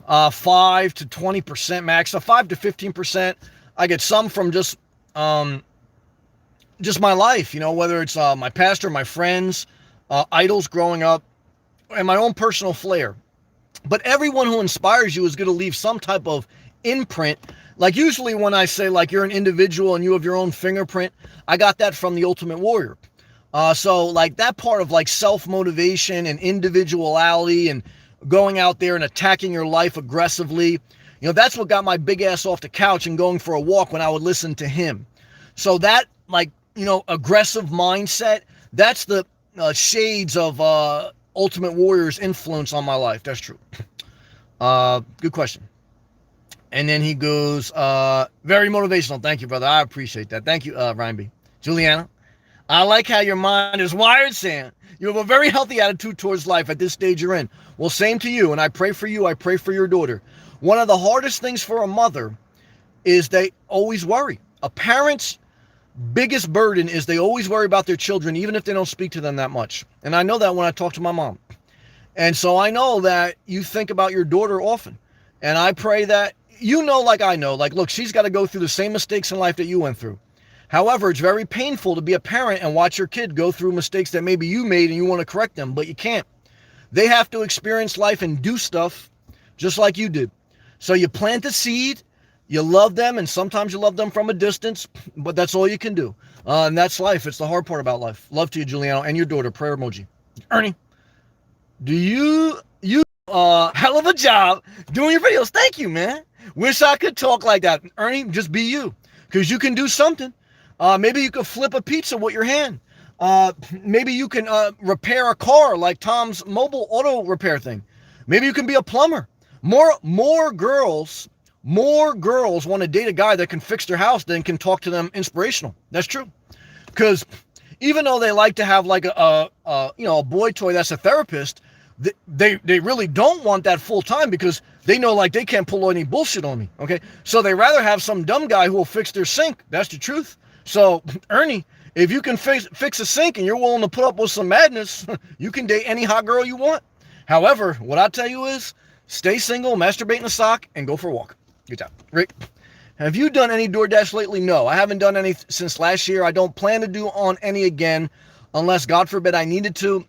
to 20% max. So 5 to 15%. I get some from just my life, whether it's my pastor, my friends, idols growing up, and my own personal flair. But everyone who inspires you is going to leave some type of imprint. Like usually when I say like you're an individual and you have your own fingerprint, I got that from The Ultimate Warrior. So like that part of like self-motivation and individuality and going out there and attacking your life aggressively, that's what got my big ass off the couch and going for a walk when I would listen to him. So that aggressive mindset, that's the shades of Ultimate Warrior's influence on my life. That's true. Good question. And then he goes, very motivational. Thank you, brother. I appreciate that. Thank you, Ryan B. Juliana, I like how your mind is wired, Sam. You have a very healthy attitude towards life at this stage you're in. Well, same to you. And I pray for you. I pray for your daughter. One of the hardest things for a mother is they always worry. A parent's biggest burden is they always worry about their children, even if they don't speak to them that much. And I know that when I talk to my mom. And so I know that you think about your daughter often. And I pray that, like I know, like, look, she's got to go through the same mistakes in life that you went through. However, it's very painful to be a parent and watch your kid go through mistakes that maybe you made and you want to correct them, but you can't. They have to experience life and do stuff just like you did. So you plant the seed, you love them, and sometimes you love them from a distance, but that's all you can do. And that's life. It's the hard part about life. Love to you, Giuliano, and your daughter. Prayer emoji. Ernie, do you hell of a job doing your videos. Thank you, man. Wish I could talk like that. Ernie, just be you, because you can do something. Maybe you could flip a pizza with your hand. Maybe you can repair a car like Tom's mobile auto repair thing. Maybe you can be a plumber. More girls want to date a guy that can fix their house than can talk to them inspirational. That's true. Because even though they like to have like a boy toy that's a therapist, they really don't want that full time because they know like they can't pull any bullshit on me. Okay, so they rather have some dumb guy who will fix their sink. That's the truth. So Ernie, if you can fix a sink and you're willing to put up with some madness, you can date any hot girl you want. However, what I tell you is stay single, masturbate in a sock, and go for a walk. Good job. Rick, have you done any DoorDash lately? No, I haven't done any since last year. I don't plan to do on any again unless, God forbid, I needed to.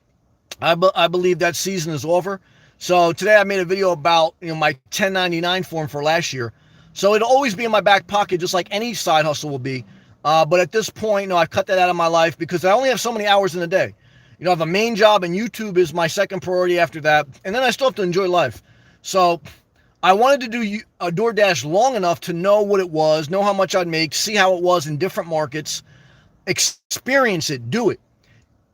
I believe that season is over. So today I made a video about my 1099 form for last year. So it'll always be in my back pocket, just like any side hustle will be. But at this point, I've cut that out of my life because I only have so many hours in a day. I have a main job, and YouTube is my second priority after that. And then I still have to enjoy life. So I wanted to do a DoorDash long enough to know what it was, know how much I'd make, see how it was in different markets, experience it, do it,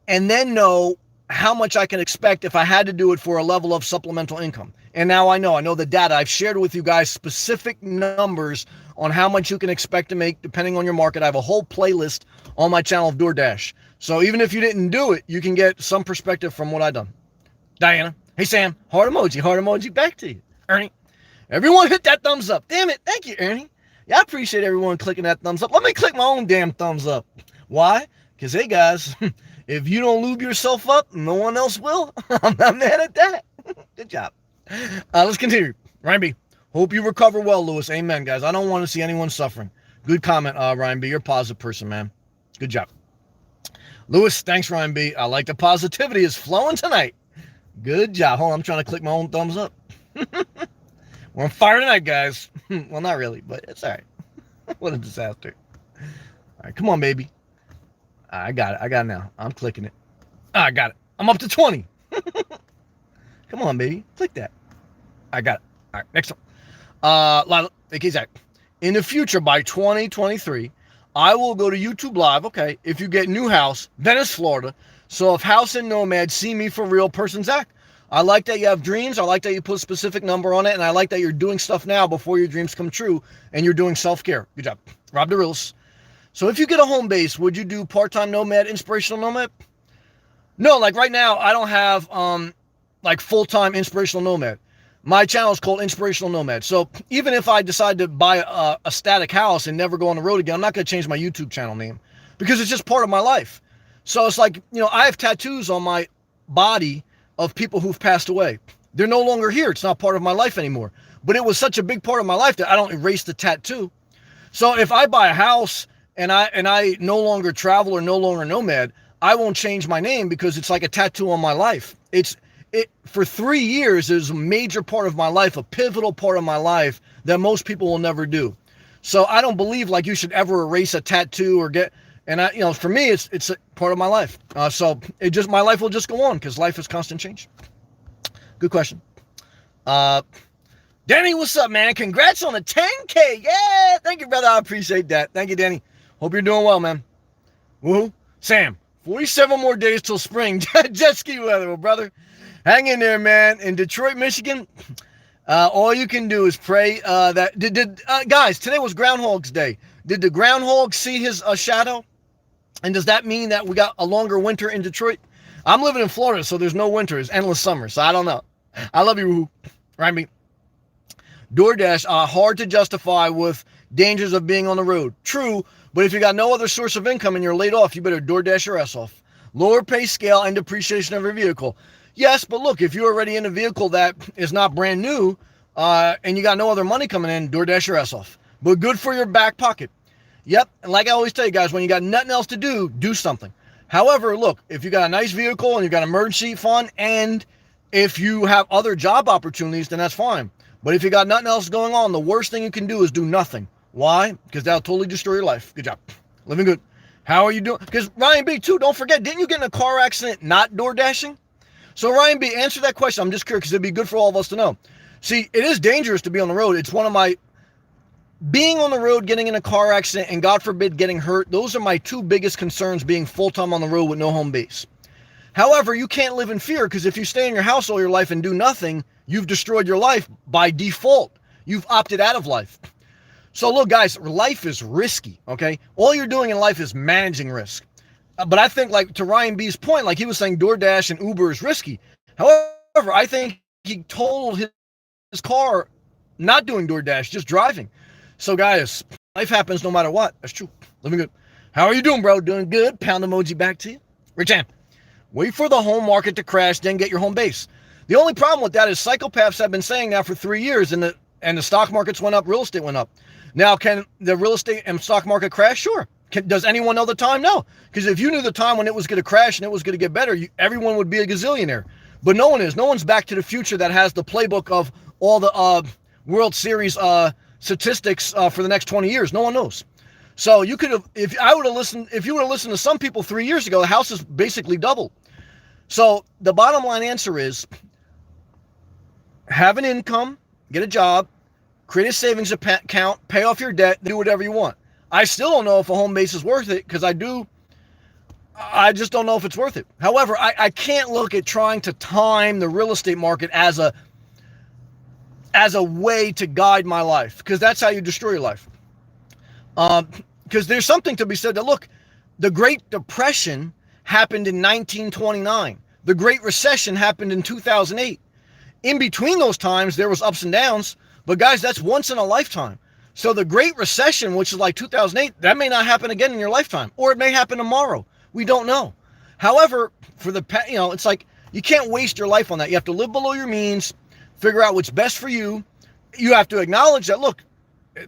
and then know how much I can expect if I had to do it for a level of supplemental income. And now I know the data. I've shared with you guys specific numbers on how much you can expect to make depending on your market. I have a whole playlist on my channel of DoorDash. So even if you didn't do it, you can get some perspective from what I've done. Diana, hey Sam, heart emoji, back to you. Ernie, everyone hit that thumbs up. Damn it, thank you, Ernie. Yeah, I appreciate everyone clicking that thumbs up. Let me click my own damn thumbs up. Why? Because, hey guys, if you don't lube yourself up, no one else will. I'm not mad at that. Good job. Let's continue. Ryan B. Hope you recover well, Lewis. Amen, guys. I don't want to see anyone suffering. Good comment, Ryan B. You're a positive person, man. Good job. Lewis, thanks, Ryan B. I like the positivity is flowing tonight. Good job. Hold on, I'm trying to click my own thumbs up. We're on fire tonight, guys. Well, not really, but it's all right. What a disaster. All right, come on, baby. I got it now. I'm clicking it. I got it. I'm up to 20. Come on, baby. Click that. I got it. All right, next one. Lila, okay, Zach. In the future, by 2023, I will go to YouTube Live, okay, if you get new house, Venice, Florida. So if House and Nomad see me for real person, Zach. I like that you have dreams. I like that you put a specific number on it. And I like that you're doing stuff now before your dreams come true. And you're doing self-care. Good job. Rob DeRillis. So if you get a home base, would you do part-time nomad, inspirational nomad? No, like right now, I don't have like full-time inspirational nomad. My channel is called Inspirational Nomad. So even if I decide to buy a static house and never go on the road again, I'm not going to change my YouTube channel name because it's just part of my life. So it's like, I have tattoos on my body of people who've passed away. They're no longer here. It's not part of my life anymore. But it was such a big part of my life that I don't erase the tattoo. So if I buy a house and I no longer travel or no longer nomad, I won't change my name because it's like a tattoo on my life. It for 3 years is a major part of my life, a pivotal part of my life that most people will never do. So I don't believe like you should ever erase a tattoo or get, and for me, it's a part of my life. So my life will just go on because life is constant change. Good question. Danny, what's up, man? Congrats on the 10K. Yeah, thank you, brother. I appreciate that. Thank you, Danny. Hope you're doing well, man. Woohoo. Sam, 47 more days till spring. Jet ski weather, well, brother. Hang in there, man. In Detroit, Michigan, All you can do is pray that guys, today was Groundhog's Day. Did the groundhog see his shadow? And does that mean that we got a longer winter in Detroit? I'm living in Florida, so there's no winter. It's endless summer. So I don't know. I love you, right? DoorDash are hard to justify with dangers of being on the road. True, but if you got no other source of income and you're laid off, you better DoorDash your ass off. Lower pay scale and depreciation of your vehicle. Yes, but look, if you're already in a vehicle that is not brand new and you got no other money coming in, DoorDash your ass off. But good for your back pocket. Yep, and like I always tell you guys, when you got nothing else to do, do something. However, look, if you got a nice vehicle and you got emergency fund and if you have other job opportunities, then that's fine. But if you got nothing else going on, the worst thing you can do is do nothing. Why? Because that'll totally destroy your life. Good job. Living good. How are you doing? Because Ryan B, too, don't forget, didn't you get in a car accident not door dashing? So Ryan B, answer that question. I'm just curious because it'd be good for all of us to know. See, it is dangerous to be on the road. It's one of my, being on the road, getting in a car accident, and God forbid getting hurt, those are my two biggest concerns being full-time on the road with no home base. However, you can't live in fear because if you stay in your house all your life and do nothing, you've destroyed your life by default. You've opted out of life. So look, guys, life is risky, okay? All you're doing in life is managing risk. But I think, like, to Ryan B's point, like he was saying DoorDash and Uber is risky. However, I think he totaled his car not doing DoorDash, just driving. So, guys, life happens no matter what. That's true. Living good. How are you doing, bro? Doing good. Pound emoji back to you. Rich Am. Wait for the home market to crash, then get your home base. The only problem with that is psychopaths have been saying that for 3 years, and the stock markets went up, real estate went up. Now, can the real estate and stock market crash? Sure. Does anyone know the time? No. Because if you knew the time when it was going to crash and it was going to get better, everyone would be a gazillionaire. But no one is. No one's Back to the Future that has the playbook of all the World Series statistics for the next 20 years. No one knows. So you could have, if you would have listened to some people 3 years ago, the house is basically doubled. So the bottom line answer is have an income, get a job, create a savings account, pay off your debt, do whatever you want. I still don't know if a home base is worth it because I just don't know if it's worth it. However, I can't look at trying to time the real estate market as a way to guide my life because that's how you destroy your life. Because there's something to be said that, look, the Great Depression happened in 1929. The Great Recession happened in 2008. In between those times, there was ups and downs, but guys, that's once in a lifetime. So the Great Recession, which is like 2008, that may not happen again in your lifetime, or it may happen tomorrow. We don't know. However, it's like you can't waste your life on that. You have to live below your means, figure out what's best for you. You have to acknowledge that, look,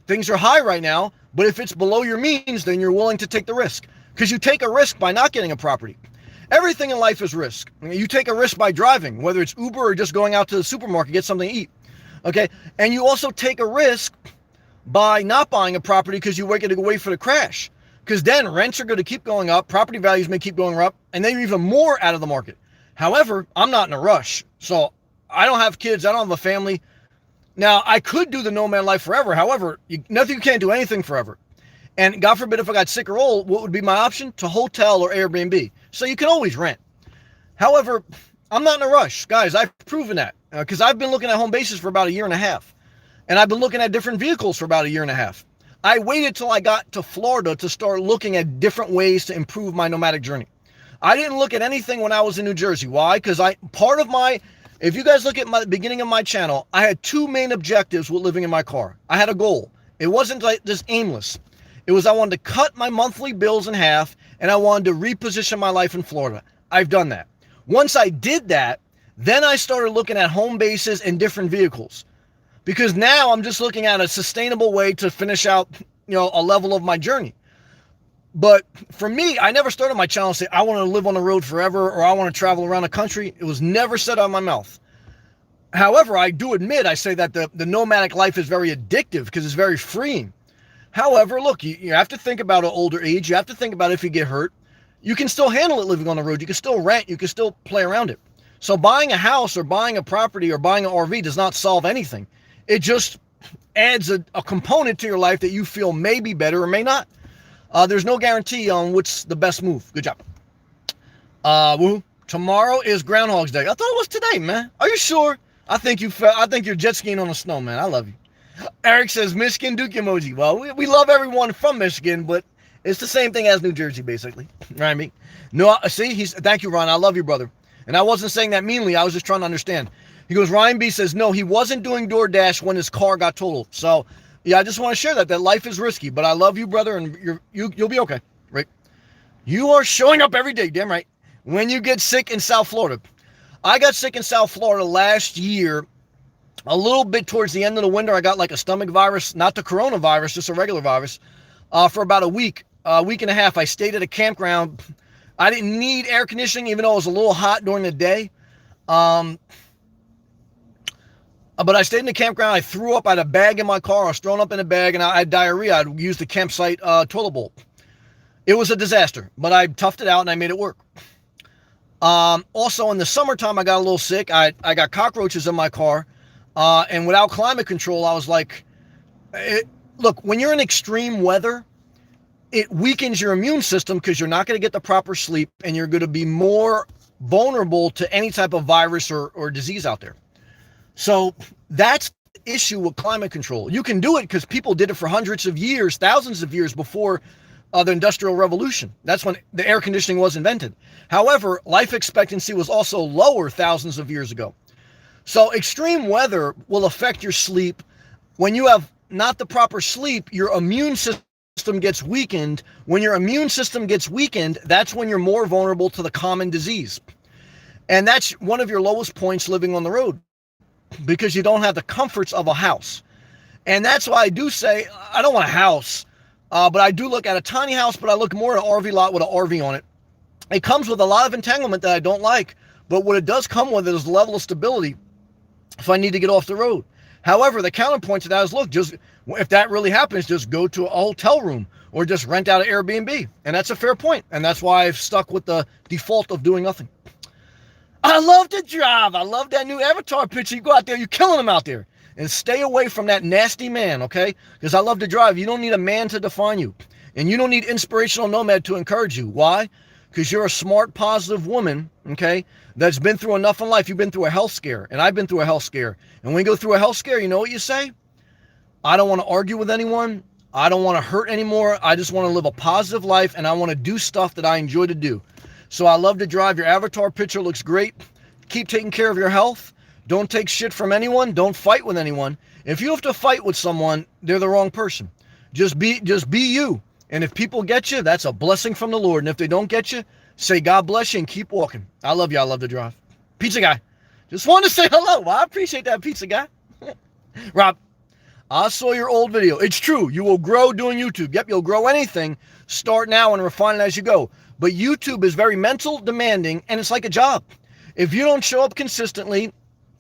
things are high right now, but if it's below your means, then you're willing to take the risk. Because you take a risk by not getting a property. Everything in life is risk. You take a risk by driving, whether it's Uber or just going out to the supermarket, get something to eat. Okay? And you also take a risk by not buying a property because you're going to wait for the crash. Because then rents are going to keep going up, property values may keep going up, and then you're even more out of the market. However, I'm not in a rush. So I don't have kids, I don't have a family. Now, I could do the nomad life forever. However, you can't do anything forever. And God forbid if I got sick or old, what would be my option? To hotel or Airbnb. So you can always rent. However, I'm not in a rush. Guys, I've proven that. Because I've been looking at home bases for about a year and a half. And I've been looking at different vehicles for about a year and a half. I waited till I got to Florida to start looking at different ways to improve my nomadic journey. I didn't look at anything when I was in New Jersey. Why? Because if you guys look at the beginning of my channel, I had two main objectives with living in my car. I had a goal. It wasn't like just aimless. It was I wanted to cut my monthly bills in half, and I wanted to reposition my life in Florida. I've done that. Once I did that, then I started looking at home bases and different vehicles. Because now I'm just looking at a sustainable way to finish out, a level of my journey. But for me, I never started my channel saying I want to live on the road forever or I want to travel around the country. It was never said out of my mouth. However, I do admit, I say that the nomadic life is very addictive because it's very freeing. However, look, you have to think about an older age. You have to think about if you get hurt. You can still handle it living on the road. You can still rent. You can still play around it. So buying a house or buying a property or buying an RV does not solve anything. It just adds a component to your life that you feel may be better or may not. There's no guarantee on what's the best move. Good job. Woo. Tomorrow is Groundhog's Day. I thought it was today, man. Are you sure? I think you're jet skiing on the snow, man. I love you. Eric says Michigan Duke emoji. Well, we love everyone from Michigan, but it's the same thing as New Jersey, basically. Right? I mean, no, see, thank you, Ron. I love you, brother. And I wasn't saying that meanly. I was just trying to understand. He goes, Ryan B says, no, he wasn't doing DoorDash when his car got totaled. So, yeah, I just want to share that life is risky, but I love you, brother, and you'll be okay, right? You are showing up every day, damn right. When you get sick in South Florida. I got sick in South Florida last year, a little bit towards the end of the winter. I got like a stomach virus, not the coronavirus, just a regular virus, for about a week and a half. I stayed at a campground. I didn't need air conditioning, even though it was a little hot during the day. But I stayed in the campground. I threw up. I had a bag in my car. I was thrown up in a bag, and I had diarrhea. I'd used the campsite toilet bowl. It was a disaster, but I toughed it out, and I made it work. Also, in the summertime, I got a little sick. I got cockroaches in my car, and without climate control, I was like, look, when you're in extreme weather, it weakens your immune system because you're not going to get the proper sleep, and you're going to be more vulnerable to any type of virus or disease out there. So that's the issue with climate control. You can do it because people did it for hundreds of years, thousands of years before the Industrial Revolution. That's when the air conditioning was invented. However, life expectancy was also lower thousands of years ago. So extreme weather will affect your sleep. When you have not the proper sleep, your immune system gets weakened. When your immune system gets weakened, that's when you're more vulnerable to the common disease. And that's one of your lowest points living on the road, because you don't have the comforts of a house. And that's why I do say, I don't want a house, but I do look at a tiny house, but I look more at an RV lot with an RV on it. It comes with a lot of entanglement that I don't like, but what it does come with is a level of stability if I need to get off the road. However, the counterpoint to that is, look, just if that really happens, just go to a hotel room or just rent out an Airbnb. And that's a fair point. And that's why I've stuck with the default of doing nothing. I love to drive. I love that new avatar picture. You go out there, you're killing them out there. And stay away from that nasty man, okay? Because I love to drive. You don't need a man to define you. And you don't need Inspirational Nomad to encourage you. Why? Because you're a smart, positive woman, okay, that's been through enough in life. You've been through a health scare, and I've been through a health scare. And when you go through a health scare, you know what you say? I don't want to argue with anyone. I don't want to hurt anymore. I just want to live a positive life, and I want to do stuff that I enjoy to do. So I love to drive. Your avatar picture looks great. Keep taking care of your health. Don't take shit from anyone. Don't fight with anyone. If you have to fight with someone, they're the wrong person. Just be you. And if people get you, that's a blessing from the Lord. And if they don't get you, say God bless you and keep walking. I love you. I love to drive. Pizza guy. Just wanted to say hello. Well, I appreciate that, pizza guy. Rob, I saw your old video. It's true. You will grow doing YouTube. Yep, you'll grow anything. Start now and refine it as you go. But YouTube is very mental, demanding, and it's like a job. If you don't show up consistently,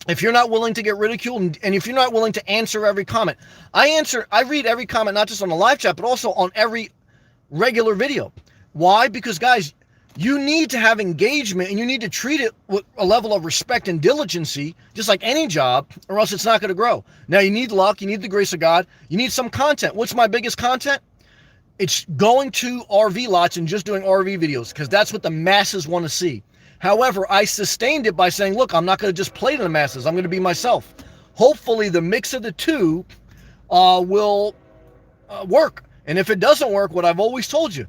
if you're not willing to get ridiculed, and if you're not willing to answer every comment. I read every comment, not just on the live chat, but also on every regular video. Why? Because, guys, you need to have engagement, and you need to treat it with a level of respect and diligency, just like any job, or else it's not going to grow. Now, you need luck. You need the grace of God. You need some content. What's my biggest content? It's going to RV lots and just doing RV videos, because that's what the masses want to see. However, I sustained it by saying, look, I'm not going to just play to the masses. I'm going to be myself. Hopefully, the mix of the two will work. And if it doesn't work, what I've always told you,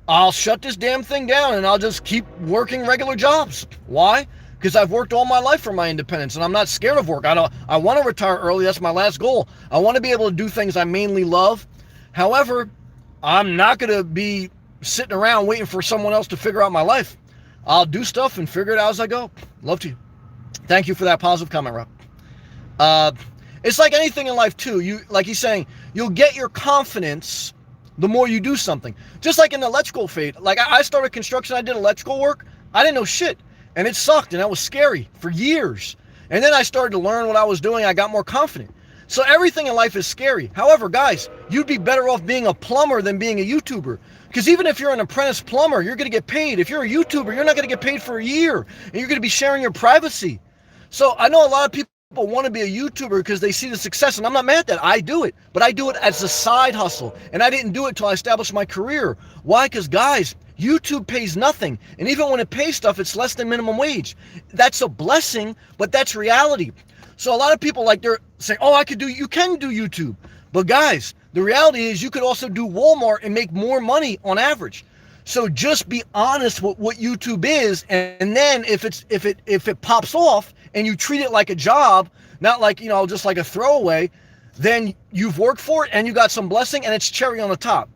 I'll shut this damn thing down and I'll just keep working regular jobs. Why? Because I've worked all my life for my independence, and I'm not scared of work. I want to retire early. That's my last goal. I want to be able to do things I mainly love. However, I'm not going to be sitting around waiting for someone else to figure out my life. I'll do stuff and figure it out as I go. Love to you. Thank you for that positive comment, Rob. It's like anything in life too. Like he's saying, you'll get your confidence the more you do something. Just like in the electrical field. Like I started construction, I did electrical work. I didn't know shit. And it sucked, and that was scary for years. And then I started to learn what I was doing. I got more confident. So everything in life is scary. However, guys, you'd be better off being a plumber than being a YouTuber. Because even if you're an apprentice plumber, you're going to get paid. If you're a YouTuber, you're not going to get paid for a year. And you're going to be sharing your privacy. So I know a lot of people want to be a YouTuber because they see the success. And I'm not mad at that. I do it. But I do it as a side hustle. And I didn't do it until I established my career. Why? Because, guys, YouTube pays nothing. And even when it pays stuff, it's less than minimum wage. That's a blessing, but that's reality. So a lot of people like they're saying, oh, you can do YouTube. But guys, the reality is you could also do Walmart and make more money on average. So just be honest with what YouTube is, and then if it pops off and you treat it like a job, not like, just like a throwaway, then you've worked for it and you got some blessing and it's cherry on the top.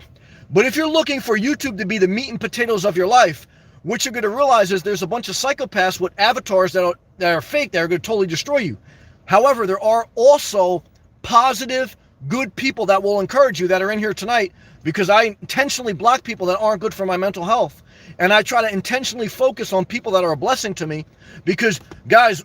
But if you're looking for YouTube to be the meat and potatoes of your life, what you're going to realize is there's a bunch of psychopaths with avatars that are fake that are going to totally destroy you. However, there are also positive, good people that will encourage you that are in here tonight, because I intentionally block people that aren't good for my mental health. And I try to intentionally focus on people that are a blessing to me, because, guys,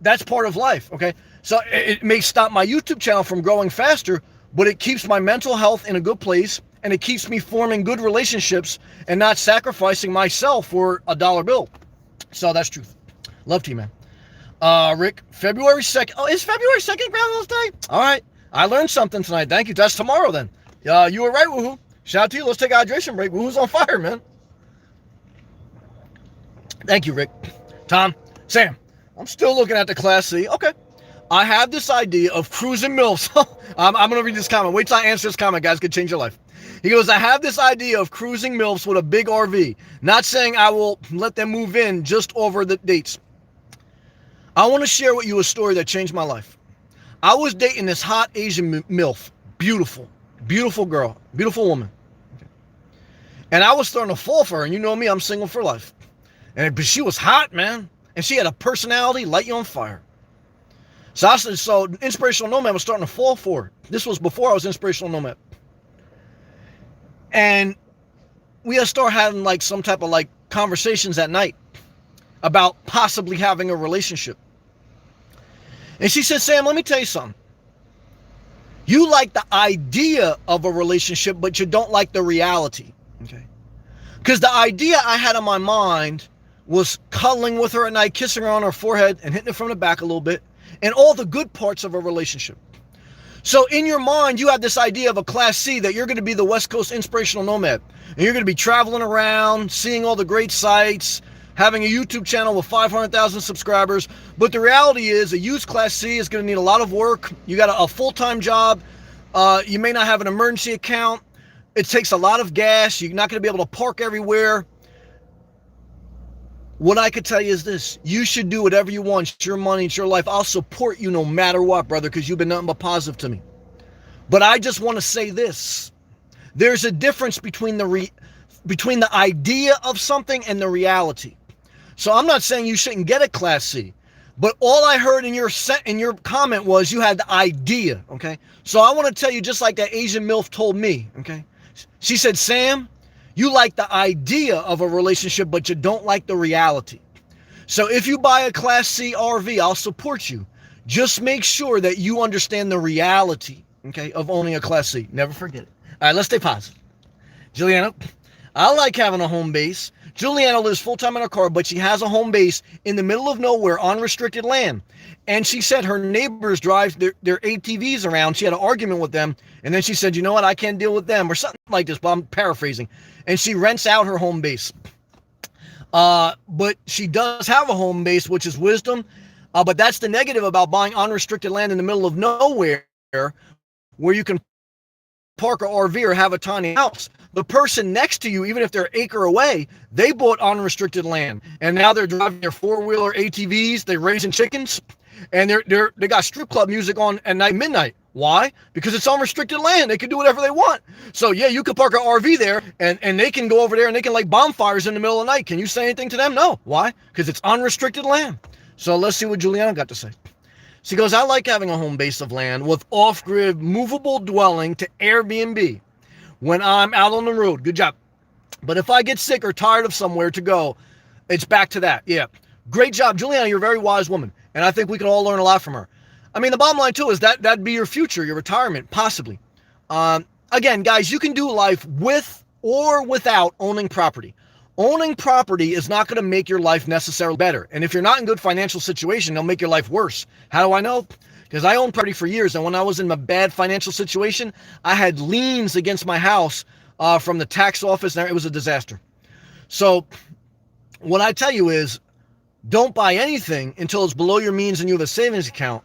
that's part of life, okay? So it may stop my YouTube channel from growing faster, but it keeps my mental health in a good place, and it keeps me forming good relationships and not sacrificing myself for a dollar bill. So that's truth. Love to you, man. Rick, February 2nd. Oh, is February 2nd Groundhog's Day? All right. I learned something tonight. Thank you. That's tomorrow then. You were right, Woohoo. Shout out to you. Let's take a hydration break. Woohoo's on fire, man. Thank you, Rick. Tom, Sam, I'm still looking at the Class C. Okay. I have this idea of cruising MILFs. I'm going to read this comment. Wait till I answer this comment, guys. Could change your life. He goes, I have this idea of cruising MILFs with a big RV. Not saying I will let them move in, just over the dates. I want to share with you a story that changed my life. I was dating this hot Asian MILF. Beautiful. Beautiful girl. Beautiful woman. And I was starting to fall for her. And you know me, I'm single for life. But she was hot, man. And she had a personality, light you on fire. So Inspirational Nomad was starting to fall for her. This was before I was Inspirational Nomad. And we had started having like some type of like conversations at night about possibly having a relationship. And she said, Sam, let me tell you something. You like the idea of a relationship, but you don't like the reality. Okay. Because the idea I had in my mind was cuddling with her at night, kissing her on her forehead and hitting it from the back a little bit, and all the good parts of a relationship. So in your mind, you have this idea of a Class C, that you're going to be the West Coast Inspirational Nomad. And you're going to be traveling around, seeing all the great sights, having a YouTube channel with 500,000 subscribers. But the reality is a used Class C is going to need a lot of work. You got a full-time job. You may not have an emergency account. It takes a lot of gas. You're not going to be able to park everywhere. What I could tell you is this. You should do whatever you want. It's your money. It's your life. I'll support you no matter what, brother, because you've been nothing but positive to me. But I just want to say this. There's a difference between the idea of something and the reality. So I'm not saying you shouldn't get a Class C. But all I heard in your comment was you had the idea, okay? So I want to tell you, just like that Asian MILF told me, okay? She said, Sam, you like the idea of a relationship, but you don't like the reality. So if you buy a Class C RV, I'll support you. Just make sure that you understand the reality, okay, of owning a Class C. Never forget it. All right, let's stay positive. Juliana, I like having a home base. Juliana lives full-time in her car, but she has a home base in the middle of nowhere on restricted land. And she said her neighbors drive their ATVs around. She had an argument with them. And then she said, you know what, I can't deal with them, or something like this, but I'm paraphrasing. And she rents out her home base. But she does have a home base, which is wisdom. But that's the negative about buying unrestricted land in the middle of nowhere, where you can park an RV or have a tiny house. The person next to you, even if they're an acre away, they bought unrestricted land, and now they're driving their four-wheeler ATVs. They're raising chickens, and they got strip club music on at midnight. Why? Because it's unrestricted land. They can do whatever they want. So yeah, you can park an RV there, and they can go over there and they can light bonfires in the middle of the night. Can you say anything to them? No. Why? Because it's unrestricted land. So let's see what Juliana got to say. She goes, I like having a home base of land with off-grid movable dwelling to Airbnb when I'm out on the road. Good job. But if I get sick or tired of somewhere to go, it's back to that. Yeah. Great job, Juliana. You're a very wise woman. And I think we can all learn a lot from her. I mean, the bottom line, too, is that'd be your future, your retirement, possibly. Again, guys, you can do life with or without owning property. Owning property is not going to make your life necessarily better. And if you're not in good financial situation, it'll make your life worse. How do I know? Because I owned property for years. And when I was in a bad financial situation, I had liens against my house from the tax office. And it was a disaster. So what I tell you is, don't buy anything until it's below your means and you have a savings account.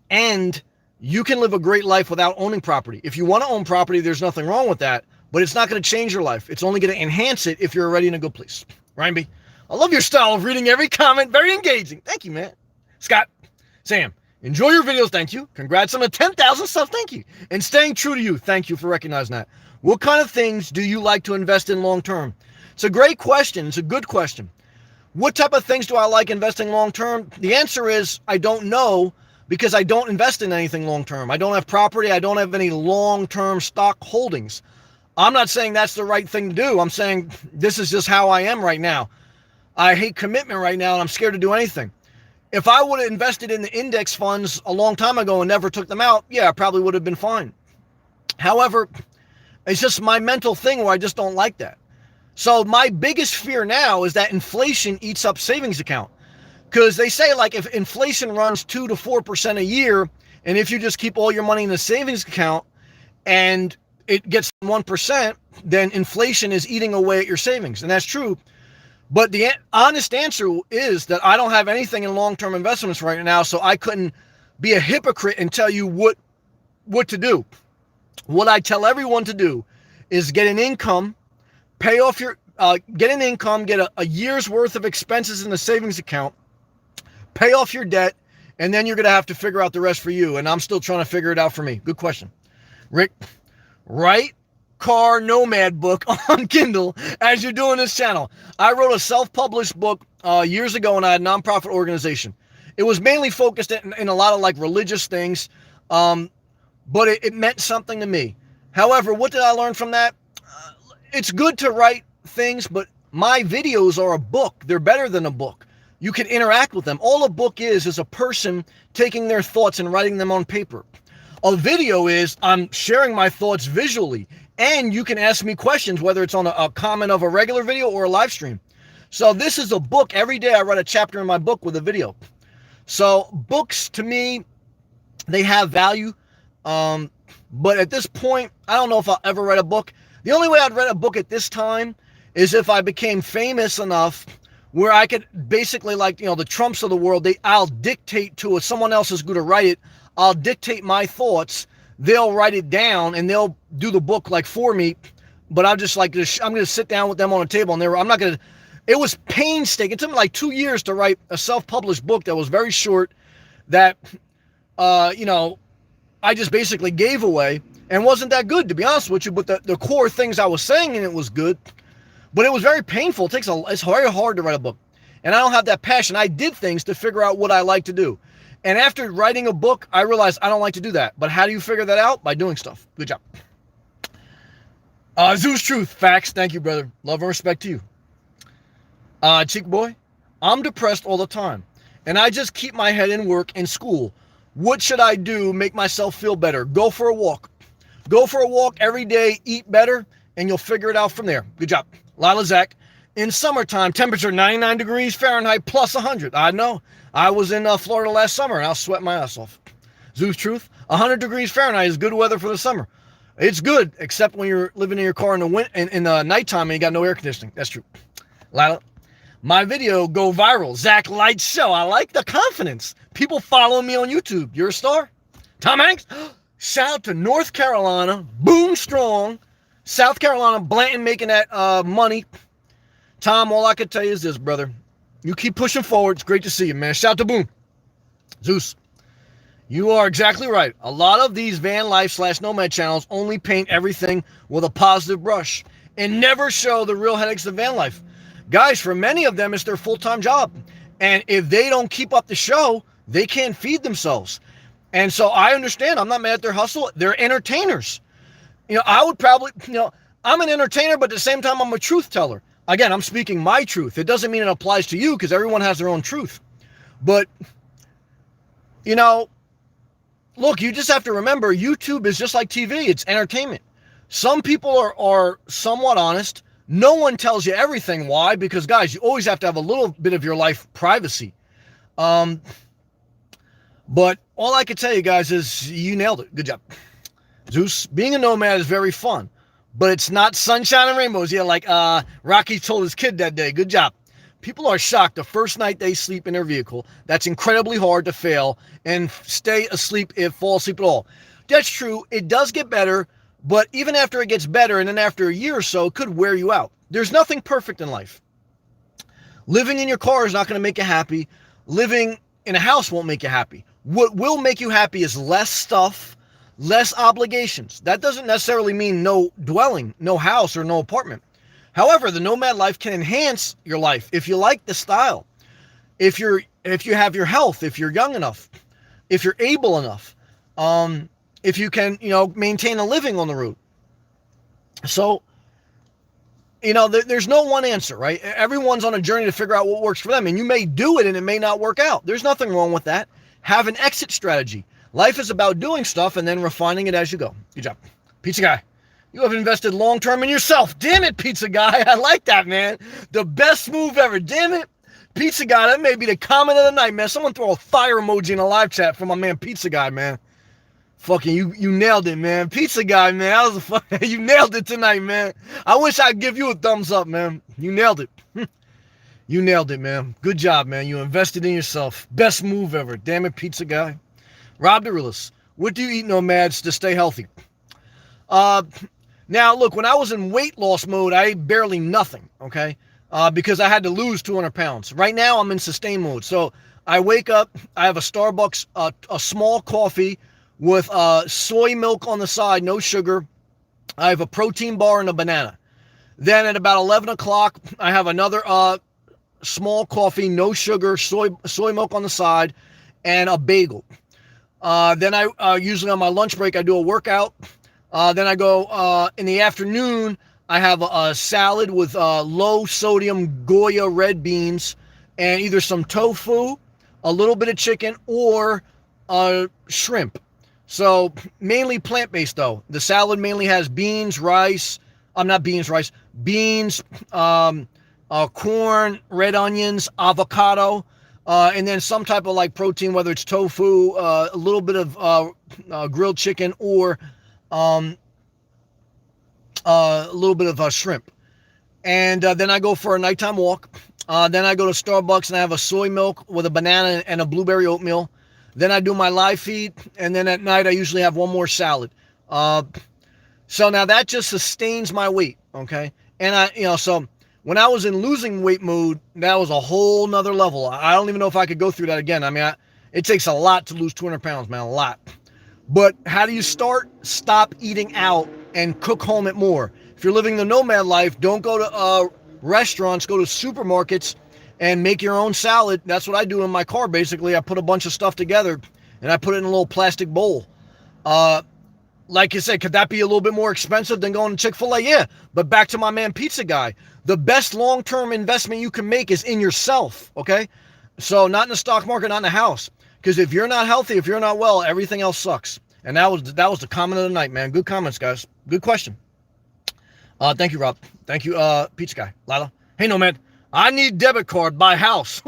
And you can live a great life without owning property. If you want to own property, there's nothing wrong with that, but it's not going to change your life. It's only going to enhance it if you're already in a good place. Ryan B, I love your style of reading every comment. Very engaging. Thank you, man. Scott, Sam, enjoy your videos. Thank you. Congrats on the 10,000 stuff. Thank you. And staying true to you. Thank you for recognizing that. What kind of things do you like to invest in long term? It's a great question. It's a good question. What type of things do I like investing long term? The answer is I don't know, because I don't invest in anything long term. I don't have property. I don't have any long term stock holdings. I'm not saying that's the right thing to do. I'm saying this is just how I am right now. I hate commitment right now, and I'm scared to do anything. If I would have invested in the index funds a long time ago and never took them out, yeah, I probably would have been fine. However, it's just my mental thing where I just don't like that. So my biggest fear now is that inflation eats up savings account. Because they say, like, if inflation runs 2 to 4% a year, and if you just keep all your money in the savings account and it gets 1%, then inflation is eating away at your savings. And that's true. But the honest answer is that I don't have anything in long-term investments right now, so I couldn't be a hypocrite and tell you what to do. What I tell everyone to do is get an income, pay off your, get an income, get a year's worth of expenses in the savings account, pay off your debt, and then you're going to have to figure out the rest for you. And I'm still trying to figure it out for me. Good question. Rick, write Car Nomad book on Kindle as you're doing this channel. I wrote a self-published book years ago, and I had a nonprofit organization. It was mainly focused in a lot of like religious things, but it meant something to me. However, what did I learn from that? It's good to write things, but my videos are a book. They're better than a book. You can interact with them. All a book is a person taking their thoughts and writing them on paper. A video is I'm sharing my thoughts visually, and you can ask me questions, whether it's on a comment of a regular video or a live stream. So this is a book. Every day I write a chapter in my book with a video. So books, to me, they have value. But at this point, I don't know if I'll ever write a book. The only way I'd write a book at this time is if I became famous enough where I could basically, like, the Trumps of the world, I'll dictate to it. Someone else is going to write it. I'll dictate my thoughts. They'll write it down and they'll do the book like for me. But I'm just like, I'm going to sit down with them on a table, and I'm not going to, it was painstaking. It took me like 2 years to write a self-published book that was very short, that, I just basically gave away, and wasn't that good, to be honest with you. But the core things I was saying in it was good. But it was very painful. It's very hard to write a book. And I don't have that passion. I did things to figure out what I like to do. And after writing a book, I realized I don't like to do that. But how do you figure that out? By doing stuff. Good job. Zeus Truth. Facts. Thank you, brother. Love and respect to you. Cheek Boy. I'm depressed all the time, and I just keep my head in work and school. What should I do? Make myself feel better. Go for a walk. Go for a walk every day. Eat better, and you'll figure it out from there. Good job. Lila Zach. In summertime, temperature 99 degrees Fahrenheit plus 100. I know. I was in Florida last summer, and I was sweating my ass off. Zeus Truth. 100 degrees Fahrenheit is good weather for the summer. It's good, except when you're living in your car in the nighttime and you got no air conditioning. That's true. Lila. My video go viral. Zach Light Show. I like the confidence. People follow me on YouTube. You're a star. Tom Hanks. Shout out to North Carolina. Boom strong. South Carolina. Blanton making that money. Tom, all I can tell you is this, brother. You keep pushing forward. It's great to see you, man. Shout out to Boom. Zeus. You are exactly right. A lot of these van life / nomad channels only paint everything with a positive brush and never show the real headaches of van life. Guys, for many of them, it's their full-time job. And if they don't keep up the show, they can't feed themselves. And so I understand. I'm not mad at their hustle. They're entertainers. I would probably, I'm an entertainer, but at the same time, I'm a truth teller. Again, I'm speaking my truth. It doesn't mean it applies to you, because everyone has their own truth. But, look, you just have to remember, YouTube is just like TV. It's entertainment. Some people are somewhat honest. No one tells you everything. Why? Because, guys, you always have to have a little bit of your life privacy. But all I can tell you guys is you nailed it. Good job. Zeus, being a nomad is very fun, but it's not sunshine and rainbows. Yeah, like Rocky told his kid that day. Good job. People are shocked the first night they sleep in their vehicle. That's incredibly hard to fail and stay asleep if fall asleep at all. That's true. It does get better, but even after it gets better and then after a year or so, it could wear you out. There's nothing perfect in life. Living in your car is not going to make you happy. Living in a house won't make you happy. What will make you happy is less stuff, less obligations. That doesn't necessarily mean no dwelling, no house, or no apartment. However, the nomad life can enhance your life if you like the style. If you have your health, if you're young enough, if you're able enough, if you can, maintain a living on the road. So, there's no one answer, right? Everyone's on a journey to figure out what works for them, and you may do it and it may not work out. There's nothing wrong with that. Have an exit strategy. Life is about doing stuff and then refining it as you go. Good job. Pizza Guy, you have invested long-term in yourself. Damn it, Pizza Guy. I like that, man. The best move ever. Damn it. Pizza Guy, that may be the comment of the night, man. Someone throw a fire emoji in a live chat for my man Pizza Guy, man. Fucking you nailed it, man. Pizza Guy, man. That was you nailed it tonight, man. I wish I'd give you a thumbs up, man. You nailed it. You nailed it, man. Good job, man. You invested in yourself. Best move ever. Damn it, Pizza Guy. Rob the Realist. What do you eat, nomads, to stay healthy? Now, look, when I was in weight loss mode, I ate barely nothing, okay? Because I had to lose 200 pounds. Right now, I'm in sustain mode. So I wake up, I have a Starbucks, a small coffee with soy milk on the side, no sugar. I have a protein bar and a banana. Then at about 11 o'clock, I have another small coffee, no sugar, soy milk on the side, and a bagel. Then I usually on my lunch break, I do a workout. Then I go in the afternoon, I have a salad with low sodium Goya red beans and either some tofu, a little bit of chicken, or shrimp. So mainly plant-based though. The salad mainly has beans, rice. Beans, corn, red onions, avocado, and then some type of like protein, whether it's tofu, a little bit of grilled chicken, or a little bit of shrimp. And then I go for a nighttime walk. Then I go to Starbucks and I have a soy milk with a banana and a blueberry oatmeal. Then I do my live feed, and then at night I usually have one more salad. So now that just sustains my weight, okay? And so when I was in losing weight mode, that was a whole nother level. I don't even know if I could go through that again. I mean, it takes a lot to lose 200 pounds, man, a lot. But how do you start? Stop eating out and cook home it more. If you're living the nomad life, don't go to restaurants, go to supermarkets and make your own salad. That's what I do in my car, basically. I put a bunch of stuff together and I put it in a little plastic bowl. Like you said, could that be a little bit more expensive than going to Chick-fil-A? Yeah, but back to my man Pizza Guy. The best long-term investment you can make is in yourself, okay? So not in the stock market, not in the house. Because if you're not healthy, if you're not well, everything else sucks. And that was the comment of the night, man. Good comments, guys. Good question. Thank you, Rob. Thank you, Pizza Guy. Lila. Hey, Nomad. I need debit card, buy house.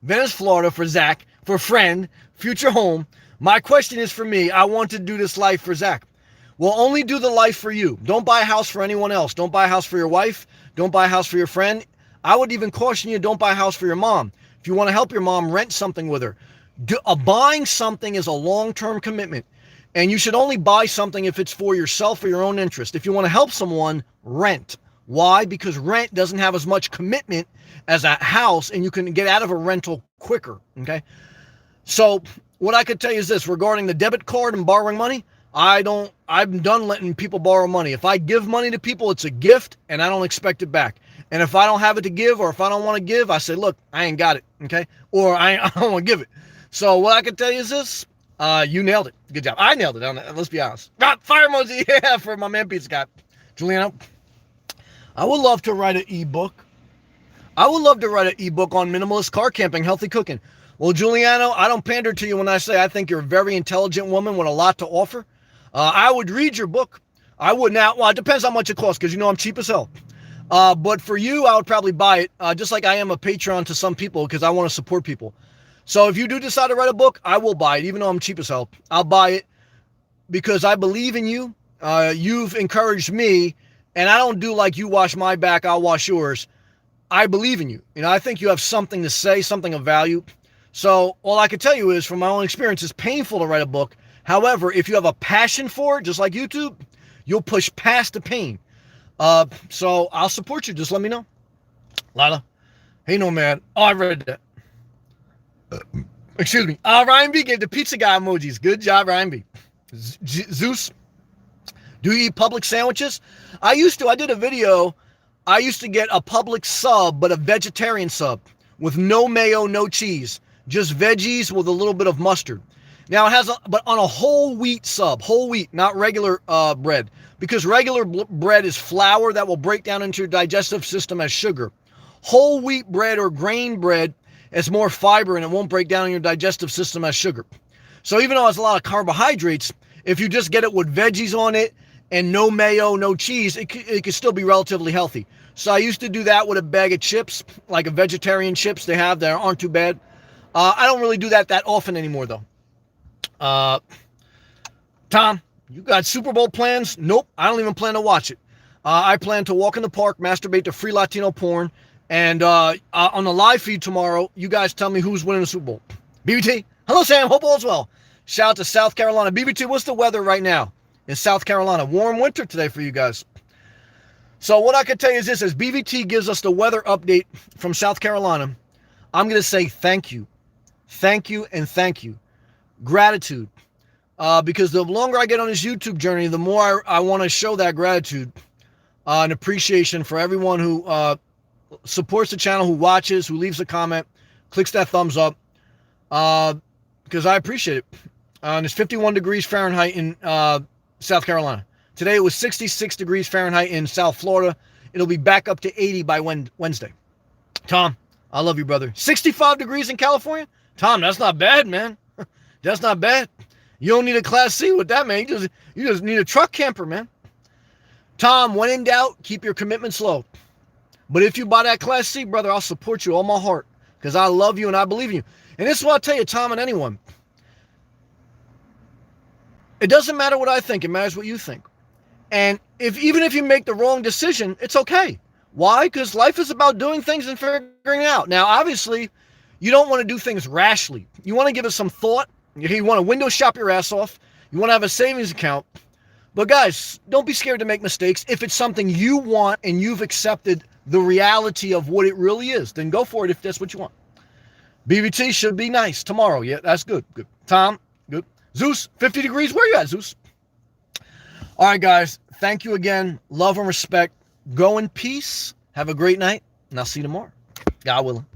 Venice, Florida for Zach, for friend, future home. My question is for me. I want to do this life for Zach. Well, only do the life for you. Don't buy a house for anyone else. Don't buy a house for your wife. Don't buy a house for your friend. I would even caution you, don't buy a house for your mom. If you want to help your mom, rent something with her. Buying something is a long-term commitment. And you should only buy something if it's for yourself or your own interest. If you want to help someone, rent. Why? Because rent doesn't have as much commitment as a house, and you can get out of a rental quicker, okay? So what I could tell you is this, regarding the debit card and borrowing money, I'm done letting people borrow money. If I give money to people, it's a gift, and I don't expect it back. And if I don't have it to give, or if I don't want to give, I say, look, I ain't got it, okay? Or I don't want to give it. So what I can tell you is this, you nailed it. Good job. I nailed it. Let's be honest. Fire emoji, yeah, for my man Pizza Guy. Juliano, I would love to write an ebook. I would love to write an ebook on minimalist car camping, healthy cooking. Well, Juliano, I don't pander to you when I say I think you're a very intelligent woman with a lot to offer. I would read your book. I would now. Well, it depends how much it costs, because I'm cheap as hell. But for you, I would probably buy it, just like I am a Patreon to some people, because I want to support people. So if you do decide to write a book, I will buy it, even though I'm cheap as hell. I'll buy it because I believe in you. You've encouraged me, and I don't do like you wash my back, I'll wash yours. I believe in you. I think you have something to say, something of value. So all I can tell you is, from my own experience, it's painful to write a book. However, if you have a passion for it, just like YouTube, you'll push past the pain. So I'll support you. Just let me know. Lila, hey, no, man. Oh, I read that. Excuse me. Ryan B gave the pizza guy emojis. Good job, Ryan B. Zeus, do you eat public sandwiches? I used to. I did a video. I used to get a public sub, but a vegetarian sub with no mayo, no cheese, just veggies with a little bit of mustard. Now it has, but on a whole wheat sub, whole wheat, not regular bread, because regular bread is flour that will break down into your digestive system as sugar. Whole wheat bread or grain bread has more fiber and it won't break down in your digestive system as sugar. So even though it has a lot of carbohydrates, if you just get it with veggies on it and no mayo, no cheese, it can still be relatively healthy. So I used to do that with a bag of chips, like a vegetarian chips they have that aren't too bad. I don't really do that often anymore, though. Tom, you got Super Bowl plans? Nope, I don't even plan to watch it. I plan to walk in the park, masturbate to free Latino porn, and on the live feed tomorrow, you guys tell me who's winning the Super Bowl. BBT, hello Sam, hope all's well. Shout out to South Carolina. BBT, what's the weather right now in South Carolina? Warm winter today for you guys. So what I can tell you is this, as BBT gives us the weather update from South Carolina, I'm going to say thank you. Thank you and thank you. Gratitude. Because the longer I get on this YouTube journey, the more I want to show that gratitude and appreciation for everyone who supports the channel, who watches, who leaves a comment, clicks that thumbs up, because I appreciate it. And it's 51 degrees Fahrenheit in South Carolina. Today it was 66 degrees Fahrenheit in South Florida. It'll be back up to 80 by Wednesday. Tom, I love you, brother. 65 degrees in California? Tom, that's not bad, man. That's not bad. You don't need a Class C with that, man. You just need a truck camper, man. Tom, when in doubt, keep your commitments low. But if you buy that Class C, brother, I'll support you all my heart because I love you and I believe in you. And this is what I'll tell you, Tom, and anyone. It doesn't matter what I think. It matters what you think. And even if you make the wrong decision, it's okay. Why? Because life is about doing things and figuring it out. Now, obviously, you don't want to do things rashly. You want to give it some thought. You want to window shop your ass off. You want to have a savings account. But guys, don't be scared to make mistakes. If it's something you want and you've accepted the reality of what it really is, then go for it if that's what you want. BBT should be nice tomorrow. Yeah, that's good. Good. Tom, good. Zeus, 50 degrees. Where you at, Zeus? All right, guys. Thank you again. Love and respect. Go in peace. Have a great night. And I'll see you tomorrow. God willing.